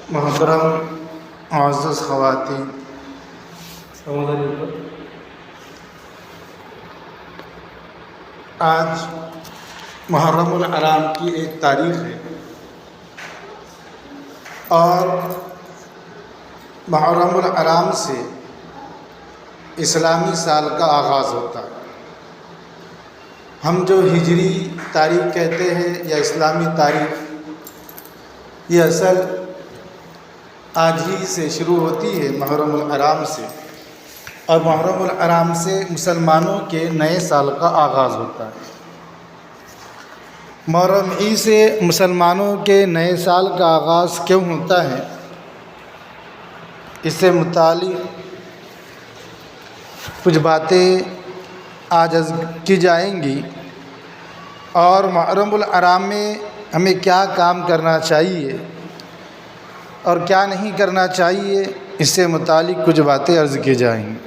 محترم معزز خواتین، آج محرم الحرام کی ایک تاریخ ہے اور محرم الحرام سے اسلامی سال کا آغاز ہوتا ہے۔ ہم جو ہجری تاریخ کہتے ہیں یا اسلامی تاریخ، یہ اصل آج ہی سے شروع ہوتی ہے محرم الحرام سے، اور محرم الحرام سے مسلمانوں کے نئے سال کا آغاز ہوتا ہے۔ محرم عید سے مسلمانوں کے نئے سال کا آغاز کیوں ہوتا ہے، اس سے متعلق کچھ باتیں آج کی جائیں گی، اور محرم الحرام میں ہمیں کیا کام کرنا چاہیے اور کیا نہیں کرنا چاہیے، اس سے متعلق کچھ باتیں عرض کی جائیں گی۔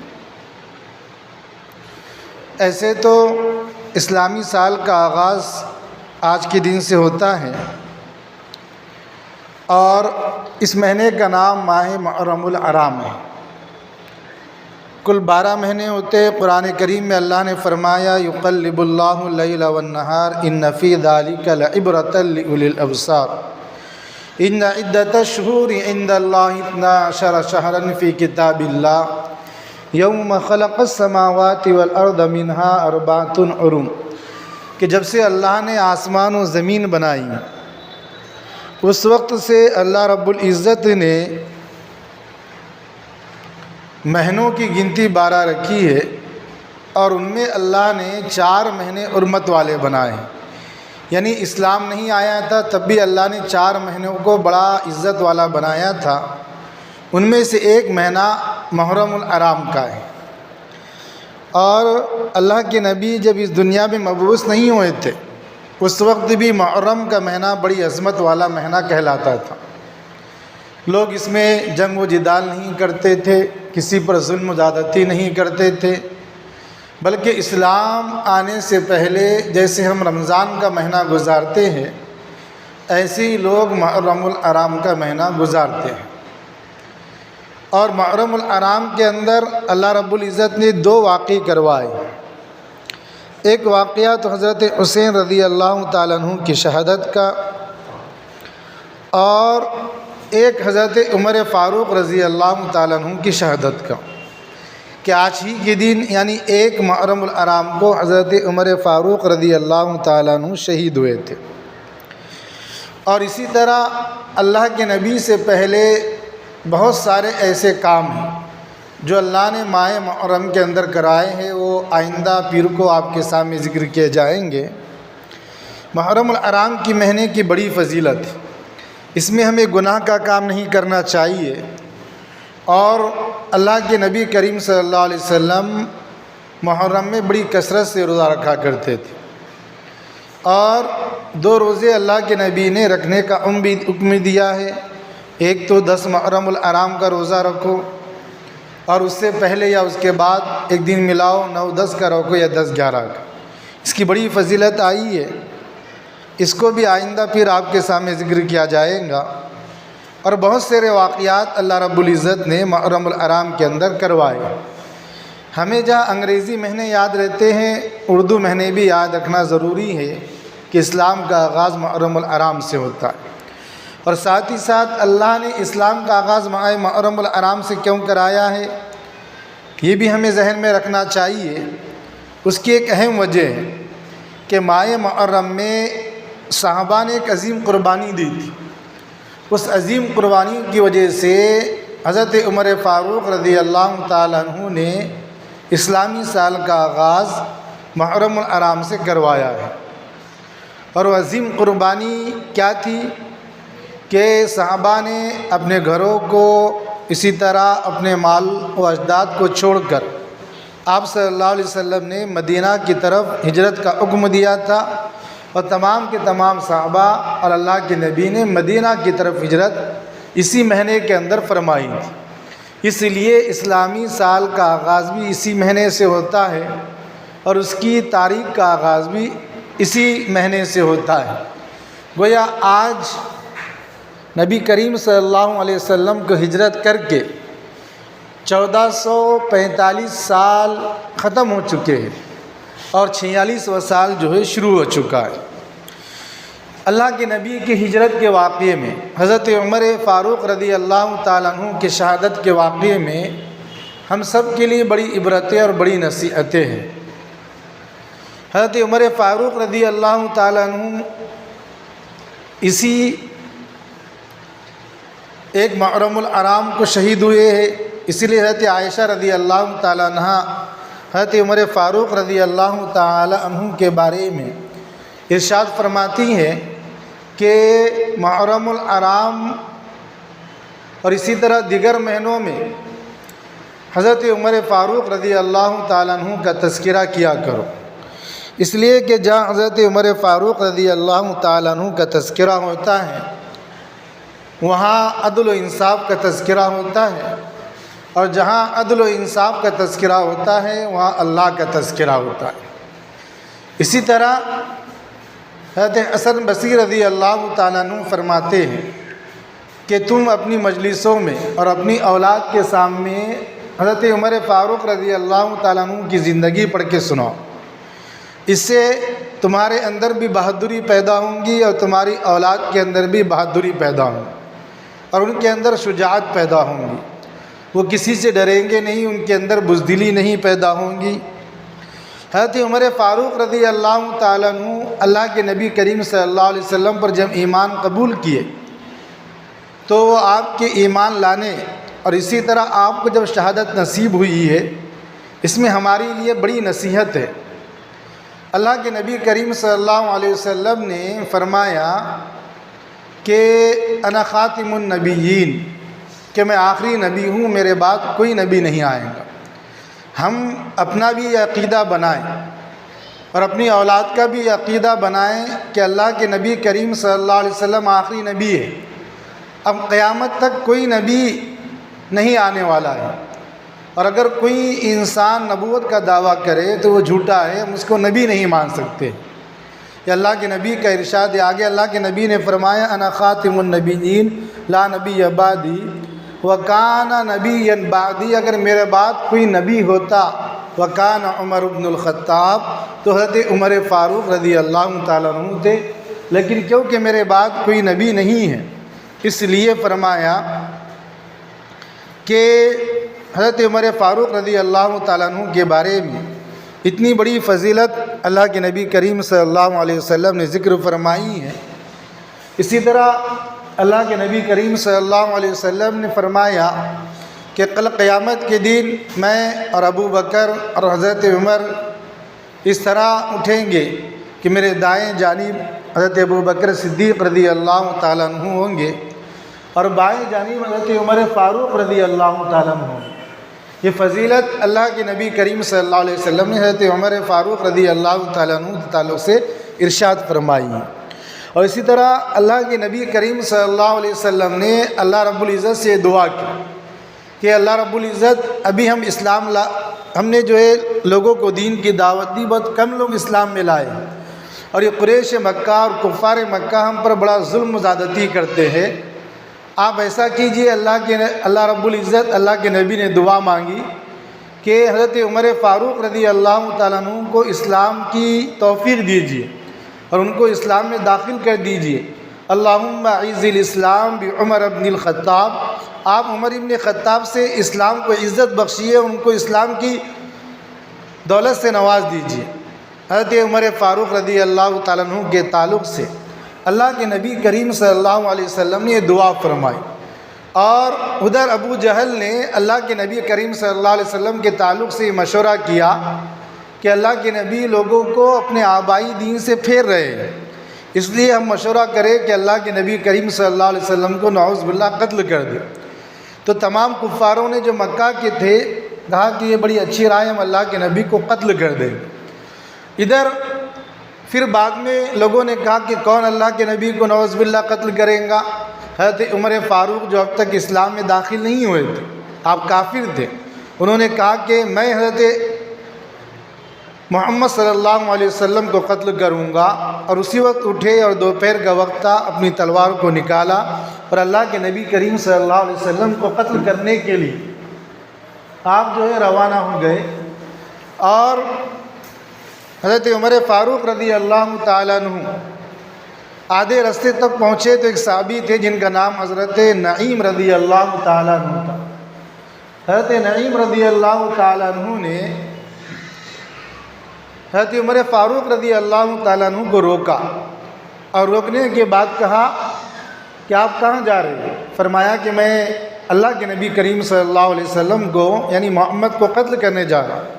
ایسے تو اسلامی سال کا آغاز آج کے دن سے ہوتا ہے، اور اس مہینے کا نام ماہ محرم الحرام ہے۔ کل 12 مہینے ہوتے ہیں۔ قرآن کریم میں اللہ نے فرمایا یقلب اللہ اللیل والنہار ان فی ذلک لعبرۃ لأولی الابصار ان عدۃ الشہور عند اللہ 12 شہرا فی کتاب اللہ یوم خلق السماوات والارض منہا 4 حرم، کہ جب سے اللہ نے آسمان و زمین بنائی اس وقت سے اللہ رب العزت نے مہینوں کی گنتی 12 رکھی ہے، اور ان میں اللہ نے 4 مہینے حرمت والے بنائے ہیں۔ یعنی اسلام نہیں آیا تھا تب بھی اللہ نے 4 مہینوں کو بڑا عزت والا بنایا تھا۔ ان میں سے ایک مہینہ محرم الحرام کا ہے، اور اللہ کے نبی جب اس دنیا میں مبعوث نہیں ہوئے تھے اس وقت بھی محرم کا مہینہ بڑی عظمت والا مہینہ کہلاتا تھا۔ لوگ اس میں جنگ و جدال نہیں کرتے تھے، کسی پر ظلم و زیادتی نہیں کرتے تھے، بلکہ اسلام آنے سے پہلے جیسے ہم رمضان کا مہینہ گزارتے ہیں ایسے ہی لوگ محرم الحرام کا مہینہ گزارتے ہیں۔ اور محرم الحرام کے اندر اللہ رب العزت نے 2 واقعے کروائے۔ ایک واقعہ تو حضرت حسین رضی اللہ تعالیٰ عنہ کی شہادت کا، اور ایک حضرت عمر فاروق رضی اللہ تعالیٰ عنہ کی شہادت کا، کہ آج ہی کے دن یعنی 1 محرم الحرام کو حضرت عمر فاروق رضی اللہ تعالیٰ عنہ شہید ہوئے تھے۔ اور اسی طرح اللہ کے نبی سے پہلے بہت سارے ایسے کام ہیں جو اللہ نے ماہ محرم کے اندر کرائے ہیں، وہ آئندہ پیر کو آپ کے سامنے ذکر کیے جائیں گے۔ محرم الحرام کی مہینے کی بڑی فضیلت ہے، اس میں ہمیں گناہ کا کام نہیں کرنا چاہیے، اور اللہ کے نبی کریم صلی اللہ علیہ وسلم محرم میں بڑی کثرت سے روزہ رکھا کرتے تھے، اور 2 روزے اللہ کے نبی نے رکھنے کا حکم دیا ہے۔ ایک تو 10 محرم الحرام کا روزہ رکھو، اور اس سے پہلے یا اس کے بعد ایک دن ملاؤ، 9-10 کا رکھو یا 10-11 کا۔ اس کی بڑی فضیلت آئی ہے، اس کو بھی آئندہ پھر آپ کے سامنے ذکر کیا جائے گا۔ اور بہت سارے واقعات اللہ رب العزت نے محرم الحرام کے اندر کروائے۔ ہمیں جہاں انگریزی مہینے یاد رہتے ہیں، اردو مہینے بھی یاد رکھنا ضروری ہے کہ اسلام کا آغاز محرم الحرام سے ہوتا ہے، اور ساتھ ہی ساتھ اللہ نے اسلام کا آغاز ماہ محرم الحرام سے کیوں کرایا ہے یہ بھی ہمیں ذہن میں رکھنا چاہیے۔ اس کی ایک اہم وجہ ہے کہ ماہ محرم میں صحابہ نے ایک عظیم قربانی دی تھی۔ اس عظیم قربانی کی وجہ سے حضرت عمر فاروق رضی اللہ تعالیٰ عنہ نے اسلامی سال کا آغاز محرم الحرام سے کروایا ہے۔ اور وہ عظیم قربانی کیا تھی کہ صحابہ نے اپنے گھروں کو، اسی طرح اپنے مال و اجداد کو چھوڑ کر آپ صلی اللہ علیہ وسلم نے مدینہ کی طرف ہجرت کا حکم دیا تھا، اور تمام کے تمام صحابہ اور اللہ کے نبی نے مدینہ کی طرف ہجرت اسی مہینے کے اندر فرمائی تھی۔ اس لیے اسلامی سال کا آغاز بھی اسی مہینے سے ہوتا ہے، اور اس کی تاریخ کا آغاز بھی اسی مہینے سے ہوتا ہے۔ گویا آج نبی کریم صلی اللہ علیہ وسلم کو ہجرت کر کے 1445 سال ختم ہو چکے ہیں اور 46واں سال جو ہے شروع ہو چکا ہے۔ اللہ کے نبی کی ہجرت کے واقعے میں، حضرت عمر فاروق رضی اللہ تعالیٰ عنہ کی شہادت کے واقعے میں ہم سب کے لیے بڑی عبرتیں اور بڑی نصیحتیں ہیں۔ حضرت عمر فاروق رضی اللہ تعالیٰ عنہ اسی ایک محرم الحرام کو شہید ہوئے ہیں، اسی لیے حضرت عائشہ رضی اللہ تعالیٰ عنہ حضرت عمر فاروق رضی اللہ تعالیٰ عنہ کے بارے میں ارشاد فرماتی ہیں کہ محرم الحرام اور اسی طرح دیگر مہینوں میں حضرت عمر فاروق رضی اللہ تعالیٰ عنہ کا تذکرہ کیا کرو، اس لیے کہ جہاں حضرت عمر فاروق رضی اللہ تعالیٰ عنہ کا تذکرہ ہوتا ہے وہاں عدل و انصاف کا تذکرہ ہوتا ہے، اور جہاں عدل و انصاف کا تذکرہ ہوتا ہے وہاں اللہ کا تذکرہ ہوتا ہے۔ اسی طرح حضرت حسن بصری رضی اللہ تعالیٰ عنہ فرماتے ہیں کہ تم اپنی مجلسوں میں اور اپنی اولاد کے سامنے حضرت عمر فاروق رضی اللہ تعالیٰ عنہ کی زندگی پڑھ کے سناؤ، اس سے تمہارے اندر بھی بہادری پیدا ہوں گی اور تمہاری اولاد کے اندر بھی بہادری پیدا ہوں گی اور ان کے اندر شجاعت پیدا ہوں گی، وہ کسی سے ڈریں گے نہیں، ان کے اندر بزدلی نہیں پیدا ہوں گی۔ حضرت عمر فاروق رضی اللہ تعالیٰ عنہ اللہ کے نبی کریم صلی اللہ علیہ وسلم پر جب ایمان قبول کیے تو وہ آپ کے ایمان لانے اور اسی طرح آپ کو جب شہادت نصیب ہوئی ہے، اس میں ہمارے لیے بڑی نصیحت ہے۔ اللہ کے نبی کریم صلی اللہ علیہ وسلم نے فرمایا کہ انا خاتم النبیین، کہ میں آخری نبی ہوں، میرے بعد کوئی نبی نہیں آئے گا۔ ہم اپنا بھی یہ عقیدہ بنائیں اور اپنی اولاد کا بھی یہ عقیدہ بنائیں کہ اللہ کے نبی کریم صلی اللہ علیہ وسلم آخری نبی ہے، اب قیامت تک کوئی نبی نہیں آنے والا ہے، اور اگر کوئی انسان نبوت کا دعویٰ کرے تو وہ جھوٹا ہے، ہم اس کو نبی نہیں مان سکتے۔ یہ اللہ کے نبی کا ارشاد ہے۔ آگے اللہ کے نبی نے فرمایا انا خاتم النبیین لا نبی بعدی وکان نبی بعدی، اگر میرے بعد کوئی نبی ہوتا وکان عمر بن الخطاب تو حضرت عمر فاروق رضی اللہ تعالیٰ عنہ تھے، لیکن کیونکہ میرے بعد کوئی نبی نہیں ہے اس لیے فرمایا کہ حضرت عمر فاروق رضی اللہ تعالیٰ عنہ کے بارے میں اتنی بڑی فضیلت اللہ کے نبی کریم صلی اللہ علیہ وسلم نے ذکر فرمائی ہے۔ اسی طرح اللہ کے نبی کریم صلی اللہ علیہ وسلم نے فرمایا کہ کل قیامت کے دن میں اور ابو بکر اور حضرت عمر اس طرح اٹھیں گے کہ میرے دائیں جانب حضرت ابو بکر صدیق رضی اللہ تعالیٰ عنہ ہوں گے اور بائیں جانب حضرت عمر فاروق رضی اللہ تعالیٰ عنہ ہوں گے۔ یہ فضیلت اللہ کے نبی کریم صلی اللہ علیہ وسلم نے حضرت عمر فاروق رضی اللہ تعالیٰ عنہ کے تعلق سے ارشاد فرمائی ہے۔ اور اسی طرح اللہ کے نبی کریم صلی اللہ علیہ وسلم نے اللہ رب العزت سے دعا کی کہ اللہ رب العزت ابھی ہم نے جو ہے لوگوں کو دین کی دعوت دی، بہت کم لوگ اسلام میں لائے، اور یہ قریش مکہ اور کفار مکہ ہم پر بڑا ظلم و زیادتی کرتے ہیں، آپ ایسا کیجئے۔ اللہ رب العزت اللہ کے نبی نے دعا مانگی کہ حضرت عمر فاروق رضی اللہ تعالیٰ عنہ کو اسلام کی توفیق دیجیے اور ان کو اسلام میں داخل کر دیجیے۔ اللہم اعز الاسلام بعمر بن الخطاب، آپ عمر ابن خطاب سے اسلام کو عزت بخشیے، ان کو اسلام کی دولت سے نواز دیجیے۔ حضرت عمر فاروق رضی اللہ تعالیٰ عنہ کے تعلق سے اللہ کے نبی کریم صلی اللہ علیہ وسلم نے یہ دعا فرمائی، اور ادھر ابو جہل نے اللہ کے نبی کریم صلی اللہ علیہ وسلم کے تعلق سے یہ مشورہ کیا کہ اللہ کے نبی لوگوں کو اپنے آبائی دین سے پھیر رہے ہیں، اس لیے ہم مشورہ کریں کہ اللہ کے نبی کریم صلی اللہ علیہ وسلم کو نعوذ باللہ قتل کر دیں۔ تو تمام کفاروں نے جو مکہ کے تھے کہا کہ یہ بڑی اچھی رائے، ہم اللہ کے نبی کو قتل کر دیں۔ ادھر پھر بعد میں لوگوں نے کہا کہ کون اللہ کے نبی کو نعوذ باللہ قتل کریں گا؟ حضرت عمر فاروق جو اب تک اسلام میں داخل نہیں ہوئے تھے، آپ کافر تھے، انہوں نے کہا کہ میں حضرت محمد صلی اللہ علیہ وسلم کو قتل کروں گا، اور اسی وقت اٹھے اور دوپہر کا وقت تھا، اپنی تلوار کو نکالا اور اللہ کے نبی کریم صلی اللہ علیہ وسلم کو قتل کرنے کے لیے آپ جو ہے روانہ ہو گئے، اور حضرت عمر فاروق رضی اللہ تعالیٰ عنہ آدھے راستے تک پہنچے تو ایک صحابی تھے جن کا نام حضرت نعیم رضی اللہ تعالیٰ عنہ تھا۔ حضرت نعیم رضی اللہ تعالیٰ عنہ نے حضرت عمر فاروق رضی اللہ تعالیٰ عنہ کو روکا، اور روکنے کے بعد کہا کہ آپ کہاں جا رہے ہیں؟ فرمایا کہ میں اللہ کے نبی کریم صلی اللہ علیہ وسلم کو یعنی محمد کو قتل کرنے جا رہا ہوں۔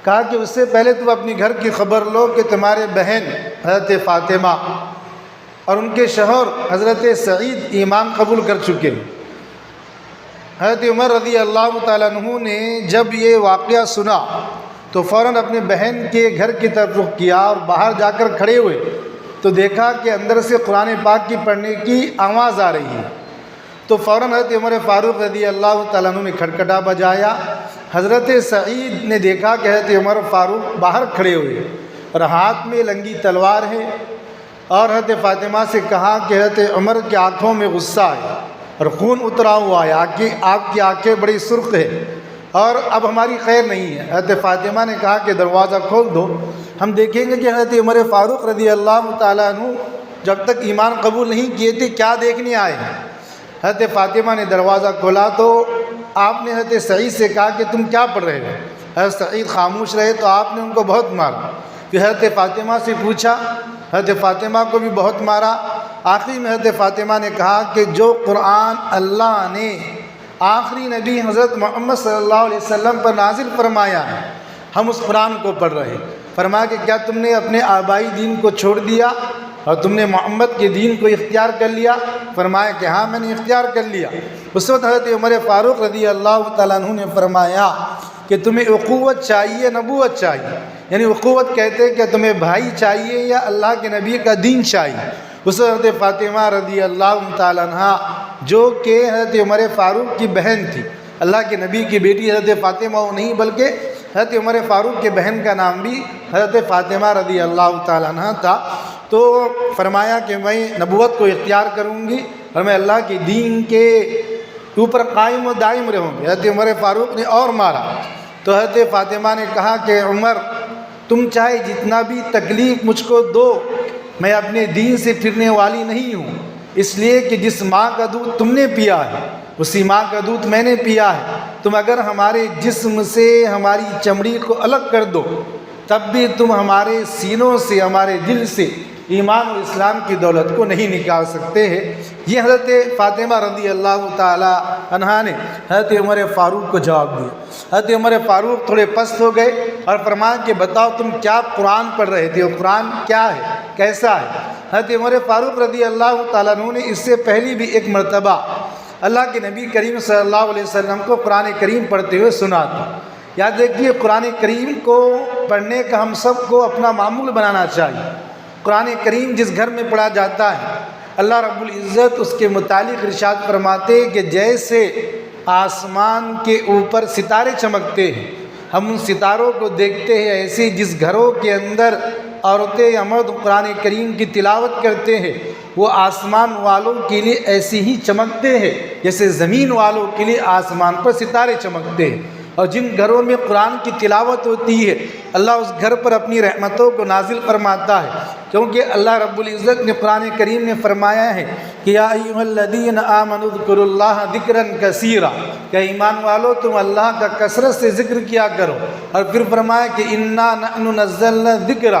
کہا کہ اس سے پہلے تم اپنی گھر کی خبر لو کہ تمہارے بہن حضرت فاطمہ اور ان کے شوہر حضرت سعید ایمان قبول کر چکے ہیں۔ حضرت عمر رضی اللہ تعالیٰ عنہ نے جب یہ واقعہ سنا تو فوراً اپنے بہن کے گھر کی طرف رخ کیا، اور باہر جا کر کھڑے ہوئے تو دیکھا کہ اندر سے قرآن پاک کی پڑھنے کی آواز آ رہی ہے۔ تو فوراً حضرت عمر فاروق رضی اللہ تعالیٰ عنہ نے کھٹکھٹا بجایا۔ حضرت سعید نے دیکھا کہ حضرت عمر فاروق باہر کھڑے ہوئے اور ہاتھ میں لنگی تلوار ہے، اور حضرت فاطمہ سے کہا کہ حضرت عمر کی آنکھوں میں غصہ ہے اور خون اترا ہوا ہے، آپ کی آنکھیں بڑی سرخ ہے اور اب ہماری خیر نہیں ہے۔ حضرت فاطمہ نے کہا کہ دروازہ کھول دو، ہم دیکھیں گے کہ حضرت عمر فاروق رضی اللہ تعالیٰ عنہ جب تک ایمان قبول نہیں کیے تھے کیا دیکھنے آئے ہیں۔ حضرت فاطمہ نے دروازہ کھولا تو آپ نے حضرت سعید سے کہا کہ تم کیا پڑھ رہے ہو؟ حضرت سعید خاموش رہے تو آپ نے ان کو بہت مارا۔ پھر حضرت فاطمہ سے پوچھا، حضرت فاطمہ کو بھی بہت مارا۔ آخری میں حضرت فاطمہ نے کہا کہ جو قرآن اللہ نے آخری نبی حضرت محمد صلی اللہ علیہ وسلم پر نازل فرمایا ہے ہم اس قرآن کو پڑھ رہے ہیں۔ فرمایا کہ کیا تم نے اپنے آبائی دین کو چھوڑ دیا اور تم نے محمد کے دین کو اختیار کر لیا؟ فرمایا کہ ہاں میں نے اختیار کر لیا۔ اس وقت حضرت عمر فاروق رضی اللہ تعالیٰ عنہ نے فرمایا کہ تمہیں اخوت چاہیے نبوت چاہیے؟ یعنی اخوت کہتے کہ تمہیں بھائی چاہیے یا اللہ کے نبی کا دین چاہیے؟ اس وقت حضرت فاطمہ رضی اللہ تعالیٰ عنہ جو کہ حضرت عمر فاروق کی بہن تھی، اللہ کے نبی کی بیٹی حضرت فاطمہ وہ نہیں بلکہ حضرت عمر فاروق کے بہن کا نام بھی حضرت فاطمہ رضی اللہ تعالیٰ عنہ تھا، تو فرمایا کہ میں نبوت کو اختیار کروں گی اور میں اللہ کے دین کے اوپر قائم و دائم رہوں گی۔ حضرت عمر فاروق نے اور مارا تو حضرت فاطمہ نے کہا کہ عمر تم چاہے جتنا بھی تکلیف مجھ کو دو، میں اپنے دین سے پھرنے والی نہیں ہوں، اس لیے کہ جس ماں کا دودھ تم نے پیا ہے اسی ماں کا دودھ میں نے پیا ہے۔ تم اگر ہمارے جسم سے ہماری چمڑی کو الگ کر دو تب بھی تم ہمارے سینوں سے ہمارے دل سے ایمان و اسلام کی دولت کو نہیں نکال سکتے ہیں۔ یہ حضرت فاطمہ رضی اللہ تعالی عنہا نے حضرت عمر فاروق کو جواب دیا۔ حضرت عمر فاروق تھوڑے پست ہو گئے اور فرمایا کہ بتاؤ تم کیا قرآن پڑھ رہے تھے، اور قرآن کیا ہے، کیسا ہے؟ حضرت عمر فاروق رضی اللہ تعالیٰ عنہ نے اس سے پہلی بھی ایک مرتبہ اللہ کے نبی کریم صلی اللہ علیہ وسلم کو قرآن کریم پڑھتے ہوئے سنا تھا۔ یاد رکھیے قرآن کریم کو پڑھنے کا ہم سب کو اپنا معمول بنانا چاہیے۔ قرآن کریم جس گھر میں پڑھا جاتا ہے اللہ رب العزت اس کے متعلق ارشاد فرماتے کہ جیسے آسمان کے اوپر ستارے چمکتے ہیں ہم ان ستاروں کو دیکھتے ہیں، ایسے جس گھروں کے اندر عورتیں یا مرد قرآن کریم کی تلاوت کرتے ہیں وہ آسمان والوں کے لیے ایسے ہی چمکتے ہیں جیسے زمین والوں کے لیے آسمان پر ستارے چمکتے ہیں۔ اور جن گھروں میں قرآن کی تلاوت ہوتی ہے اللہ اس گھر پر اپنی رحمتوں کو نازل فرماتا ہے، کیونکہ اللہ رب العزت نے قرآن کریم میں فرمایا ہے کہ یا ایھا الذین آمنوا اذکروا اللہ ذکرا کثیرا، کہ ایمان والو تم اللہ کا کثرت سے ذکر کیا کرو، اور پھر فرمایا کہ انا نحن نزلنا الذکر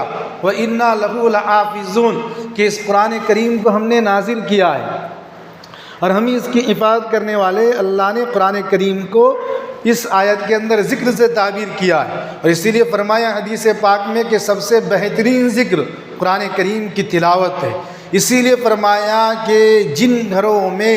وانا لہ لحافظون، کہ اس قرآن کریم کو ہم نے نازل کیا ہے اور ہم اس کی حفاظت کرنے والے۔ اللہ نے قرآن کریم کو اس آیت کے اندر ذکر سے تعبیر کیا ہے، اور اسی لیے فرمایا حدیث پاک میں کہ سب سے بہترین ذکر قرآن کریم کی تلاوت ہے۔ اسی لیے فرمایا کہ جن گھروں میں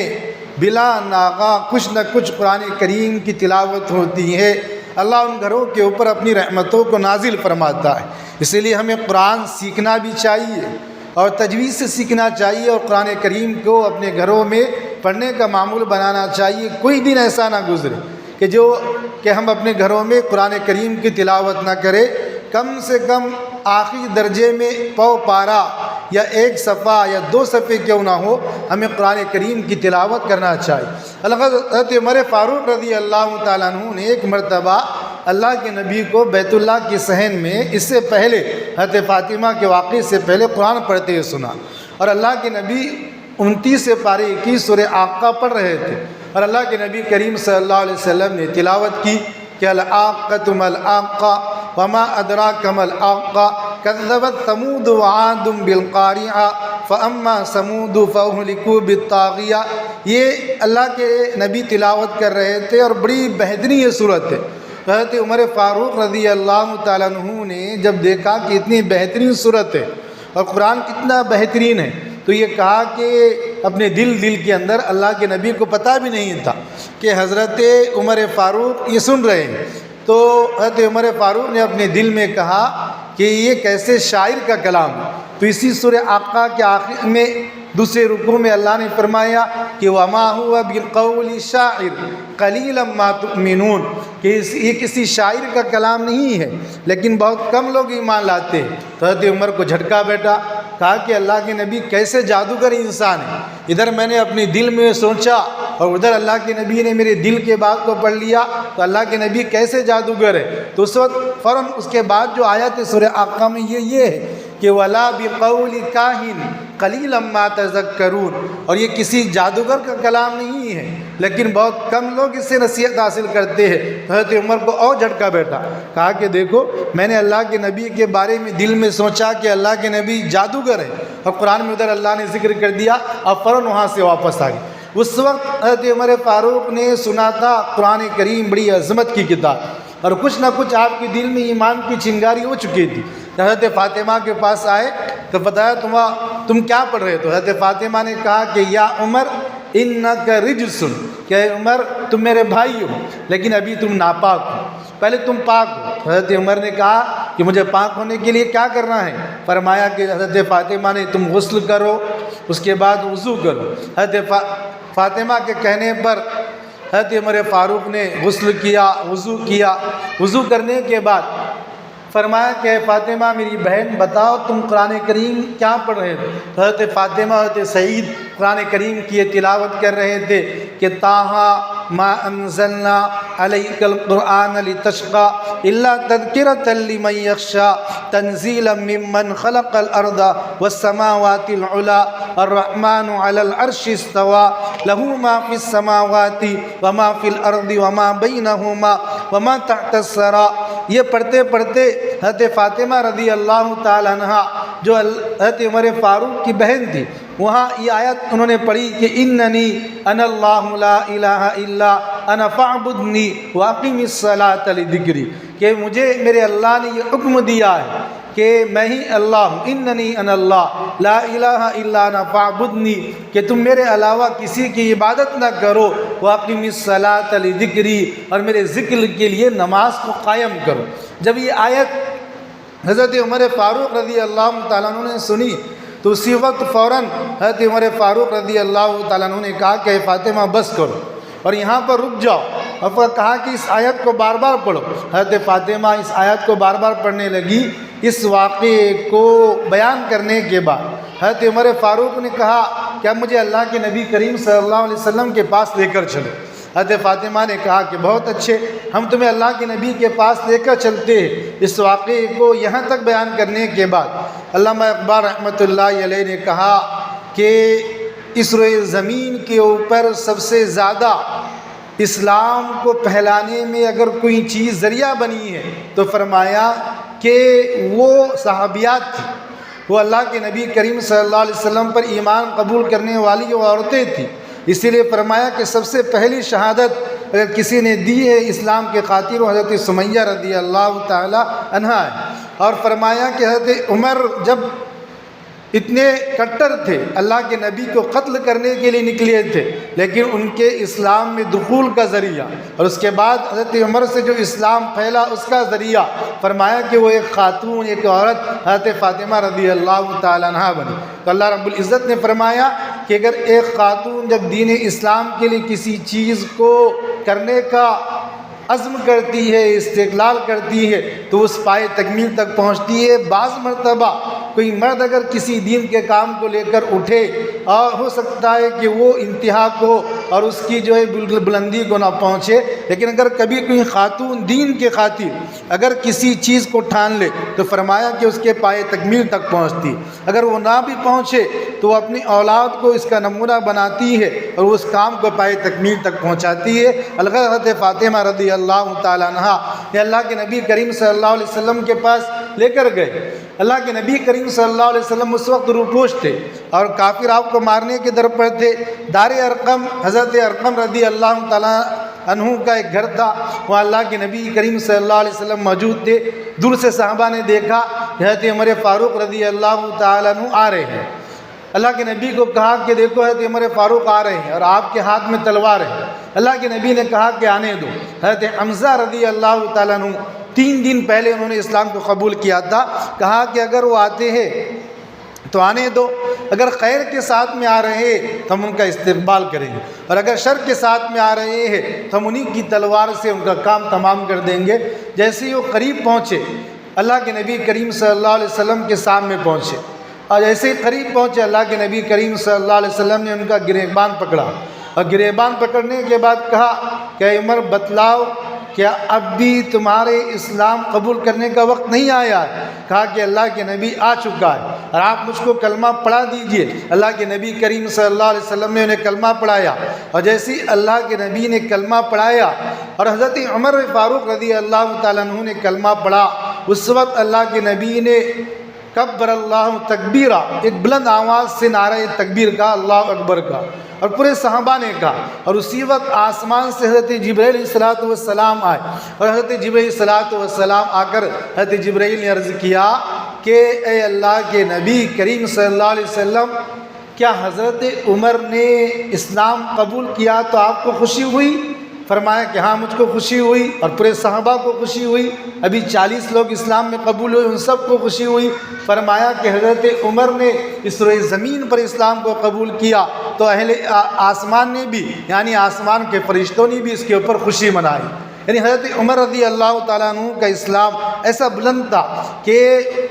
بلا ناغہ کچھ نہ کچھ قرآن کریم کی تلاوت ہوتی ہے اللہ ان گھروں کے اوپر اپنی رحمتوں کو نازل فرماتا ہے۔ اسی لیے ہمیں قرآن سیکھنا بھی چاہیے اور تجوید سے سیکھنا چاہیے، اور قرآن کریم کو اپنے گھروں میں پڑھنے کا معمول بنانا چاہیے۔ کوئی دن ایسا نہ گزرے کہ ہم اپنے گھروں میں قرآن کریم کی تلاوت نہ کریں۔ کم سے کم آخری درجے میں پو پارا یا ایک صفحہ یا 2 صفحے کیوں نہ ہو، ہمیں قرآن کریم کی تلاوت کرنا چاہیے۔ حضرت عمر فاروق رضی اللہ تعالیٰ عنہ نے ایک مرتبہ اللہ کے نبی کو بیت اللہ کے صحن میں اس سے پہلے حضرت فاطمہ کے واقعے سے پہلے قرآن پڑھتے ہوئے سنا، اور اللہ کے نبی 29 پارے 21 سورہ آقا پڑھ رہے تھے، اور اللہ کے نبی کریم صلی اللہ علیہ وسلم نے تلاوت کی کہ العاقۃ ما العاقہ وما ادراک ما العاقہ کذبت ثمود وعاد بالقارعہ فاما ثمود فاہلکوا بالطاغیہ۔ یہ اللہ کے نبی تلاوت کر رہے تھے اور بڑی بہترین یہ صورت ہے۔ حضرت عمر فاروق رضی اللہ تعالیٰ عنہ نے جب دیکھا کہ اتنی بہترین صورت ہے اور قرآن کتنا بہترین ہے، تو یہ کہا کہ اپنے دل کے اندر اللہ کے نبی کو پتہ بھی نہیں تھا کہ حضرت عمر فاروق یہ سن رہے ہیں، تو حضرت عمر فاروق نے اپنے دل میں کہا کہ یہ کیسے شاعر کا کلام ہے۔ تو اسی سورہ آقا کے آخر میں دوسرے رکوع میں اللہ نے فرمایا کہ وَمَا هُوَ بِالْقَوْلِ شَاعِرٍ قَلِيلًا مَا تُؤْمِنُونَ، کہ یہ کسی شاعر کا کلام نہیں ہے لیکن بہت کم لوگ ایمان لاتے ہیں۔ تو حضرت عمر کو جھٹکا بیٹھا، کہا کہ اللہ کے نبی کیسے جادوگر انسان ہے، ادھر میں نے اپنے دل میں سوچا اور ادھر اللہ کے نبی نے میرے دل کے بات کو پڑھ لیا، تو اللہ کے نبی کیسے جادوگر ہے۔ تو اس وقت فوراً اس کے بعد جو آیت سورہ آقا میں یہ ہے کہ وَلَا بِقَوْلِ كَاهِنٍ قَلِيلًا مَا تَذَكَّرُونَ، اور یہ کسی جادوگر کا کلام نہیں ہے لیکن بہت کم لوگ اس سے نصیحت حاصل کرتے ہیں۔ حضرت عمر کو اور جھٹکا بیٹھا، کہا کہ دیکھو میں نے اللہ کے نبی کے بارے میں دل میں سوچا کہ اللہ کے نبی جادوگر ہے، اور قرآن میں ادھر اللہ نے ذکر کر دیا، اب فوراً وہاں سے واپس آ گئے۔ اس وقت حضرت عمر فاروق نے سنا تھا قرآن کریم بڑی عظمت کی کتاب، اور کچھ نہ کچھ آپ کے دل میں ایمان کی چنگاری ہو چکی تھی۔ حضرت فاطمہ کے پاس آئے تو بتایا تم کیا پڑھ رہے تو حضرت فاطمہ نے کہا کہ یا عمر انک رجس، کہ عمر تم میرے بھائی ہو لیکن ابھی تم ناپاک ہو، پہلے تم پاک ہو۔ حضرت عمر نے کہا کہ مجھے پاک ہونے کے لیے کیا کرنا ہے؟ فرمایا کہ حضرت فاطمہ نے تم غسل کرو، اس کے بعد وضو کرو۔ حضرت فاطمہ کے کہنے پر حضرت عمر فاروق نے غسل کیا، وضو کرنے کے بعد فرمایا کہ فاطمہ میری بہن بتاؤ تم قرآن کریم کیا پڑھ رہے تھے؟ حضرت فاطمہ حضرت سعید قرآن کریم کی تلاوت کر رہے تھے کہ طٰہٰ ما انزلنا علیک القرآن لتشقی الا تذکرۃ لمن یخشی تنزیلا ممن خلق الارض والسماوات العلی الرحمن علی العرش استوی لہ ما فی السماوات وما فی الارض وما بینہما وما تحت الثری۔ یہ پڑھتے پڑھتے حضرت فاطمہ رضی اللہ تعالیٰ عنہ جو حضرت عمر فاروق کی بہن تھی، وہاں یہ آیت انہوں نے پڑھی کہ اننی انا اللہ لا الہ الا انا فاعبدنی واقم الصلاۃ لذکری، کہ مجھے میرے اللہ نے یہ حکم دیا ہے کہ میں ہی اللہ ہوں، اننی انا اللہ لا الہ الا انا فاعبدنی، کہ تم میرے علاوہ کسی کی عبادت نہ کرو، واقم الصلاۃ لذکری، اور میرے ذکر کے لیے نماز کو قائم کرو۔ جب یہ آیت حضرت عمر فاروق رضی اللہ تعالیٰ عنہ نے سنی تو اسی وقت فوراً حضرت عمر فاروق رضی اللہ تعالیٰ عنہ نے کہا کہ فاطمہ بس کرو اور یہاں پر رک جاؤ، اور پھر کہا کہ اس آیت کو بار بار پڑھو۔ حضرت فاطمہ اس آیت کو بار بار پڑھنے لگی۔ اس واقعے کو بیان کرنے کے بعد حضرت عمر فاروق نے کہا کہ اب مجھے اللہ کے نبی کریم صلی اللہ علیہ وسلم کے پاس لے کر چلو۔ حضرت فاطمہ نے کہا کہ بہت اچھے، ہم تمہیں اللہ کے نبی کے پاس لے کر چلتے ہیں۔ اس واقعے کو یہاں تک بیان کرنے کے بعد علامہ اقبال رحمۃ اللہ علیہ نے کہا کہ اس روئے زمین کے اوپر سب سے زیادہ اسلام کو پھیلانے میں اگر کوئی چیز ذریعہ بنی ہے تو فرمایا کہ وہ صحابیات تھی، وہ اللہ کے نبی کریم صلی اللہ علیہ وسلم پر ایمان قبول کرنے والی وہ عورتیں تھیں۔ اسی لیے فرمایا کہ سب سے پہلی شہادت اگر کسی نے دی ہے اسلام کے خاطر وہ حضرت سمیہ رضی اللہ تعالی عنہا ہے۔ اور فرمایا کہ حضرت عمر جب اتنے کٹر تھے، اللہ کے نبی کو قتل کرنے کے لیے نکلے تھے، لیکن ان کے اسلام میں دخول کا ذریعہ اور اس کے بعد حضرت عمر سے جو اسلام پھیلا اس کا ذریعہ فرمایا کہ وہ ایک خاتون، ایک عورت حضرت فاطمہ رضی اللہ تعالیٰ عنہا بنی۔ تو اللہ رب العزت نے فرمایا کہ اگر ایک خاتون جب دین اسلام کے لیے کسی چیز کو کرنے کا عزم کرتی ہے، استقلال کرتی ہے، تو اس پائے تکمیل تک پہنچتی ہے۔ بعض مرتبہ کوئی مرد اگر کسی دین کے کام کو لے کر اٹھے اور ہو سکتا ہے کہ وہ انتہا کو اور اس کی جو ہے بالکل بلندی کو نہ پہنچے، لیکن اگر کبھی کوئی خاتون دین کے خاطر اگر کسی چیز کو ٹھان لے تو فرمایا کہ اس کے پائے تکمیل تک پہنچتی، اگر وہ نہ بھی پہنچے تو وہ اپنی اولاد کو اس کا نمونہ بناتی ہے اور وہ اس کام کو پائے تکمیل تک پہنچاتی ہے۔ حضرت فاطمہ رضی اللہ تعالیٰ عنہا یہ اللہ کے نبی کریم صلی اللہ علیہ وسلم کے پاس لے کر گئے۔ اللہ کے نبی کریم صلی اللہ علیہ وسلم اس وقت روپوش تھے اور کافر آپ کو مارنے کے در پر تھے۔ دار ارقم، حضرت ارقم رضی اللہ تعالیٰ عنہ کا ایک گھر تھا، وہاں اللہ کے نبی کریم صلی اللہ علیہ وسلم موجود تھے۔ دور سے صحابہ نے دیکھا حضرت عمر فاروق رضی اللہ تعالیٰ عنہ آ رہے ہیں۔ اللہ کے نبی کو کہا کہ دیکھو حضرت عمر فاروق آ رہے ہیں اور آپ کے ہاتھ میں تلوار ہے۔ اللہ کے نبی نے کہا کہ آنے دو۔ حضرت حمزہ رضی اللہ تعالیٰ عنہ 3 دن پہلے انہوں نے اسلام کو قبول کیا تھا، کہا کہ اگر وہ آتے ہیں تو آنے دو، اگر خیر کے ساتھ میں آ رہے ہیں تو ہم ان کا استقبال کریں گے، اور اگر شر کے ساتھ میں آ رہے ہیں تو ہم انہی کی تلوار سے ان کا کام تمام کر دیں گے۔ جیسے ہی وہ قریب پہنچے اللہ کے نبی کریم صلی اللہ علیہ وسلم کے سامنے پہنچے، اور جیسے ہی قریب پہنچے اللہ کے نبی کریم صلی اللہ علیہ وسلم نے ان کا گریبان پکڑا، اور گریبان پکڑنے کے بعد کہا کہ عمر بتلاؤ کیا اب بھی تمہارے اسلام قبول کرنے کا وقت نہیں آیا ہے؟ کہا کہ اللہ کے نبی آ چکا ہے اور آپ مجھ کو کلمہ پڑھا دیجئے۔ اللہ کے نبی کریم صلی اللہ علیہ وسلم نے انہیں کلمہ پڑھایا، اور جیسے ہی اللہ کے نبی نے کلمہ پڑھایا اور حضرت عمر فاروق رضی اللہ تعالیٰ عنہ نے کلمہ پڑھا، اس وقت اللہ کے نبی نے کبر اللہ تکبیرہ، ایک بلند آواز سے نعرہ تکبیر کا، اللہ اکبر کا، اور پورے صحابہ نے کہا، اور اسی وقت آسمان سے حضرت جبرائیل علیہ السلام آئے، اور حضرت جبرائیل علیہ السلام آ کر حضرت جبرائیل نے عرض کیا کہ اے اللہ کے نبی کریم صلی اللہ علیہ وسلم، کیا حضرت عمر نے اسلام قبول کیا تو آپ کو خوشی ہوئی؟ فرمایا کہ ہاں مجھ کو خوشی ہوئی، اور پورے صحابہ کو خوشی ہوئی، ابھی 40 لوگ اسلام میں قبول ہوئے ان سب کو خوشی ہوئی۔ فرمایا کہ حضرت عمر نے اس روئے زمین پر اسلام کو قبول کیا تو اہل آسمان نے بھی، یعنی آسمان کے فرشتوں نے بھی اس کے اوپر خوشی منائی۔ یعنی حضرت عمر رضی اللہ تعالیٰ عنہ کا اسلام ایسا بلند تھا کہ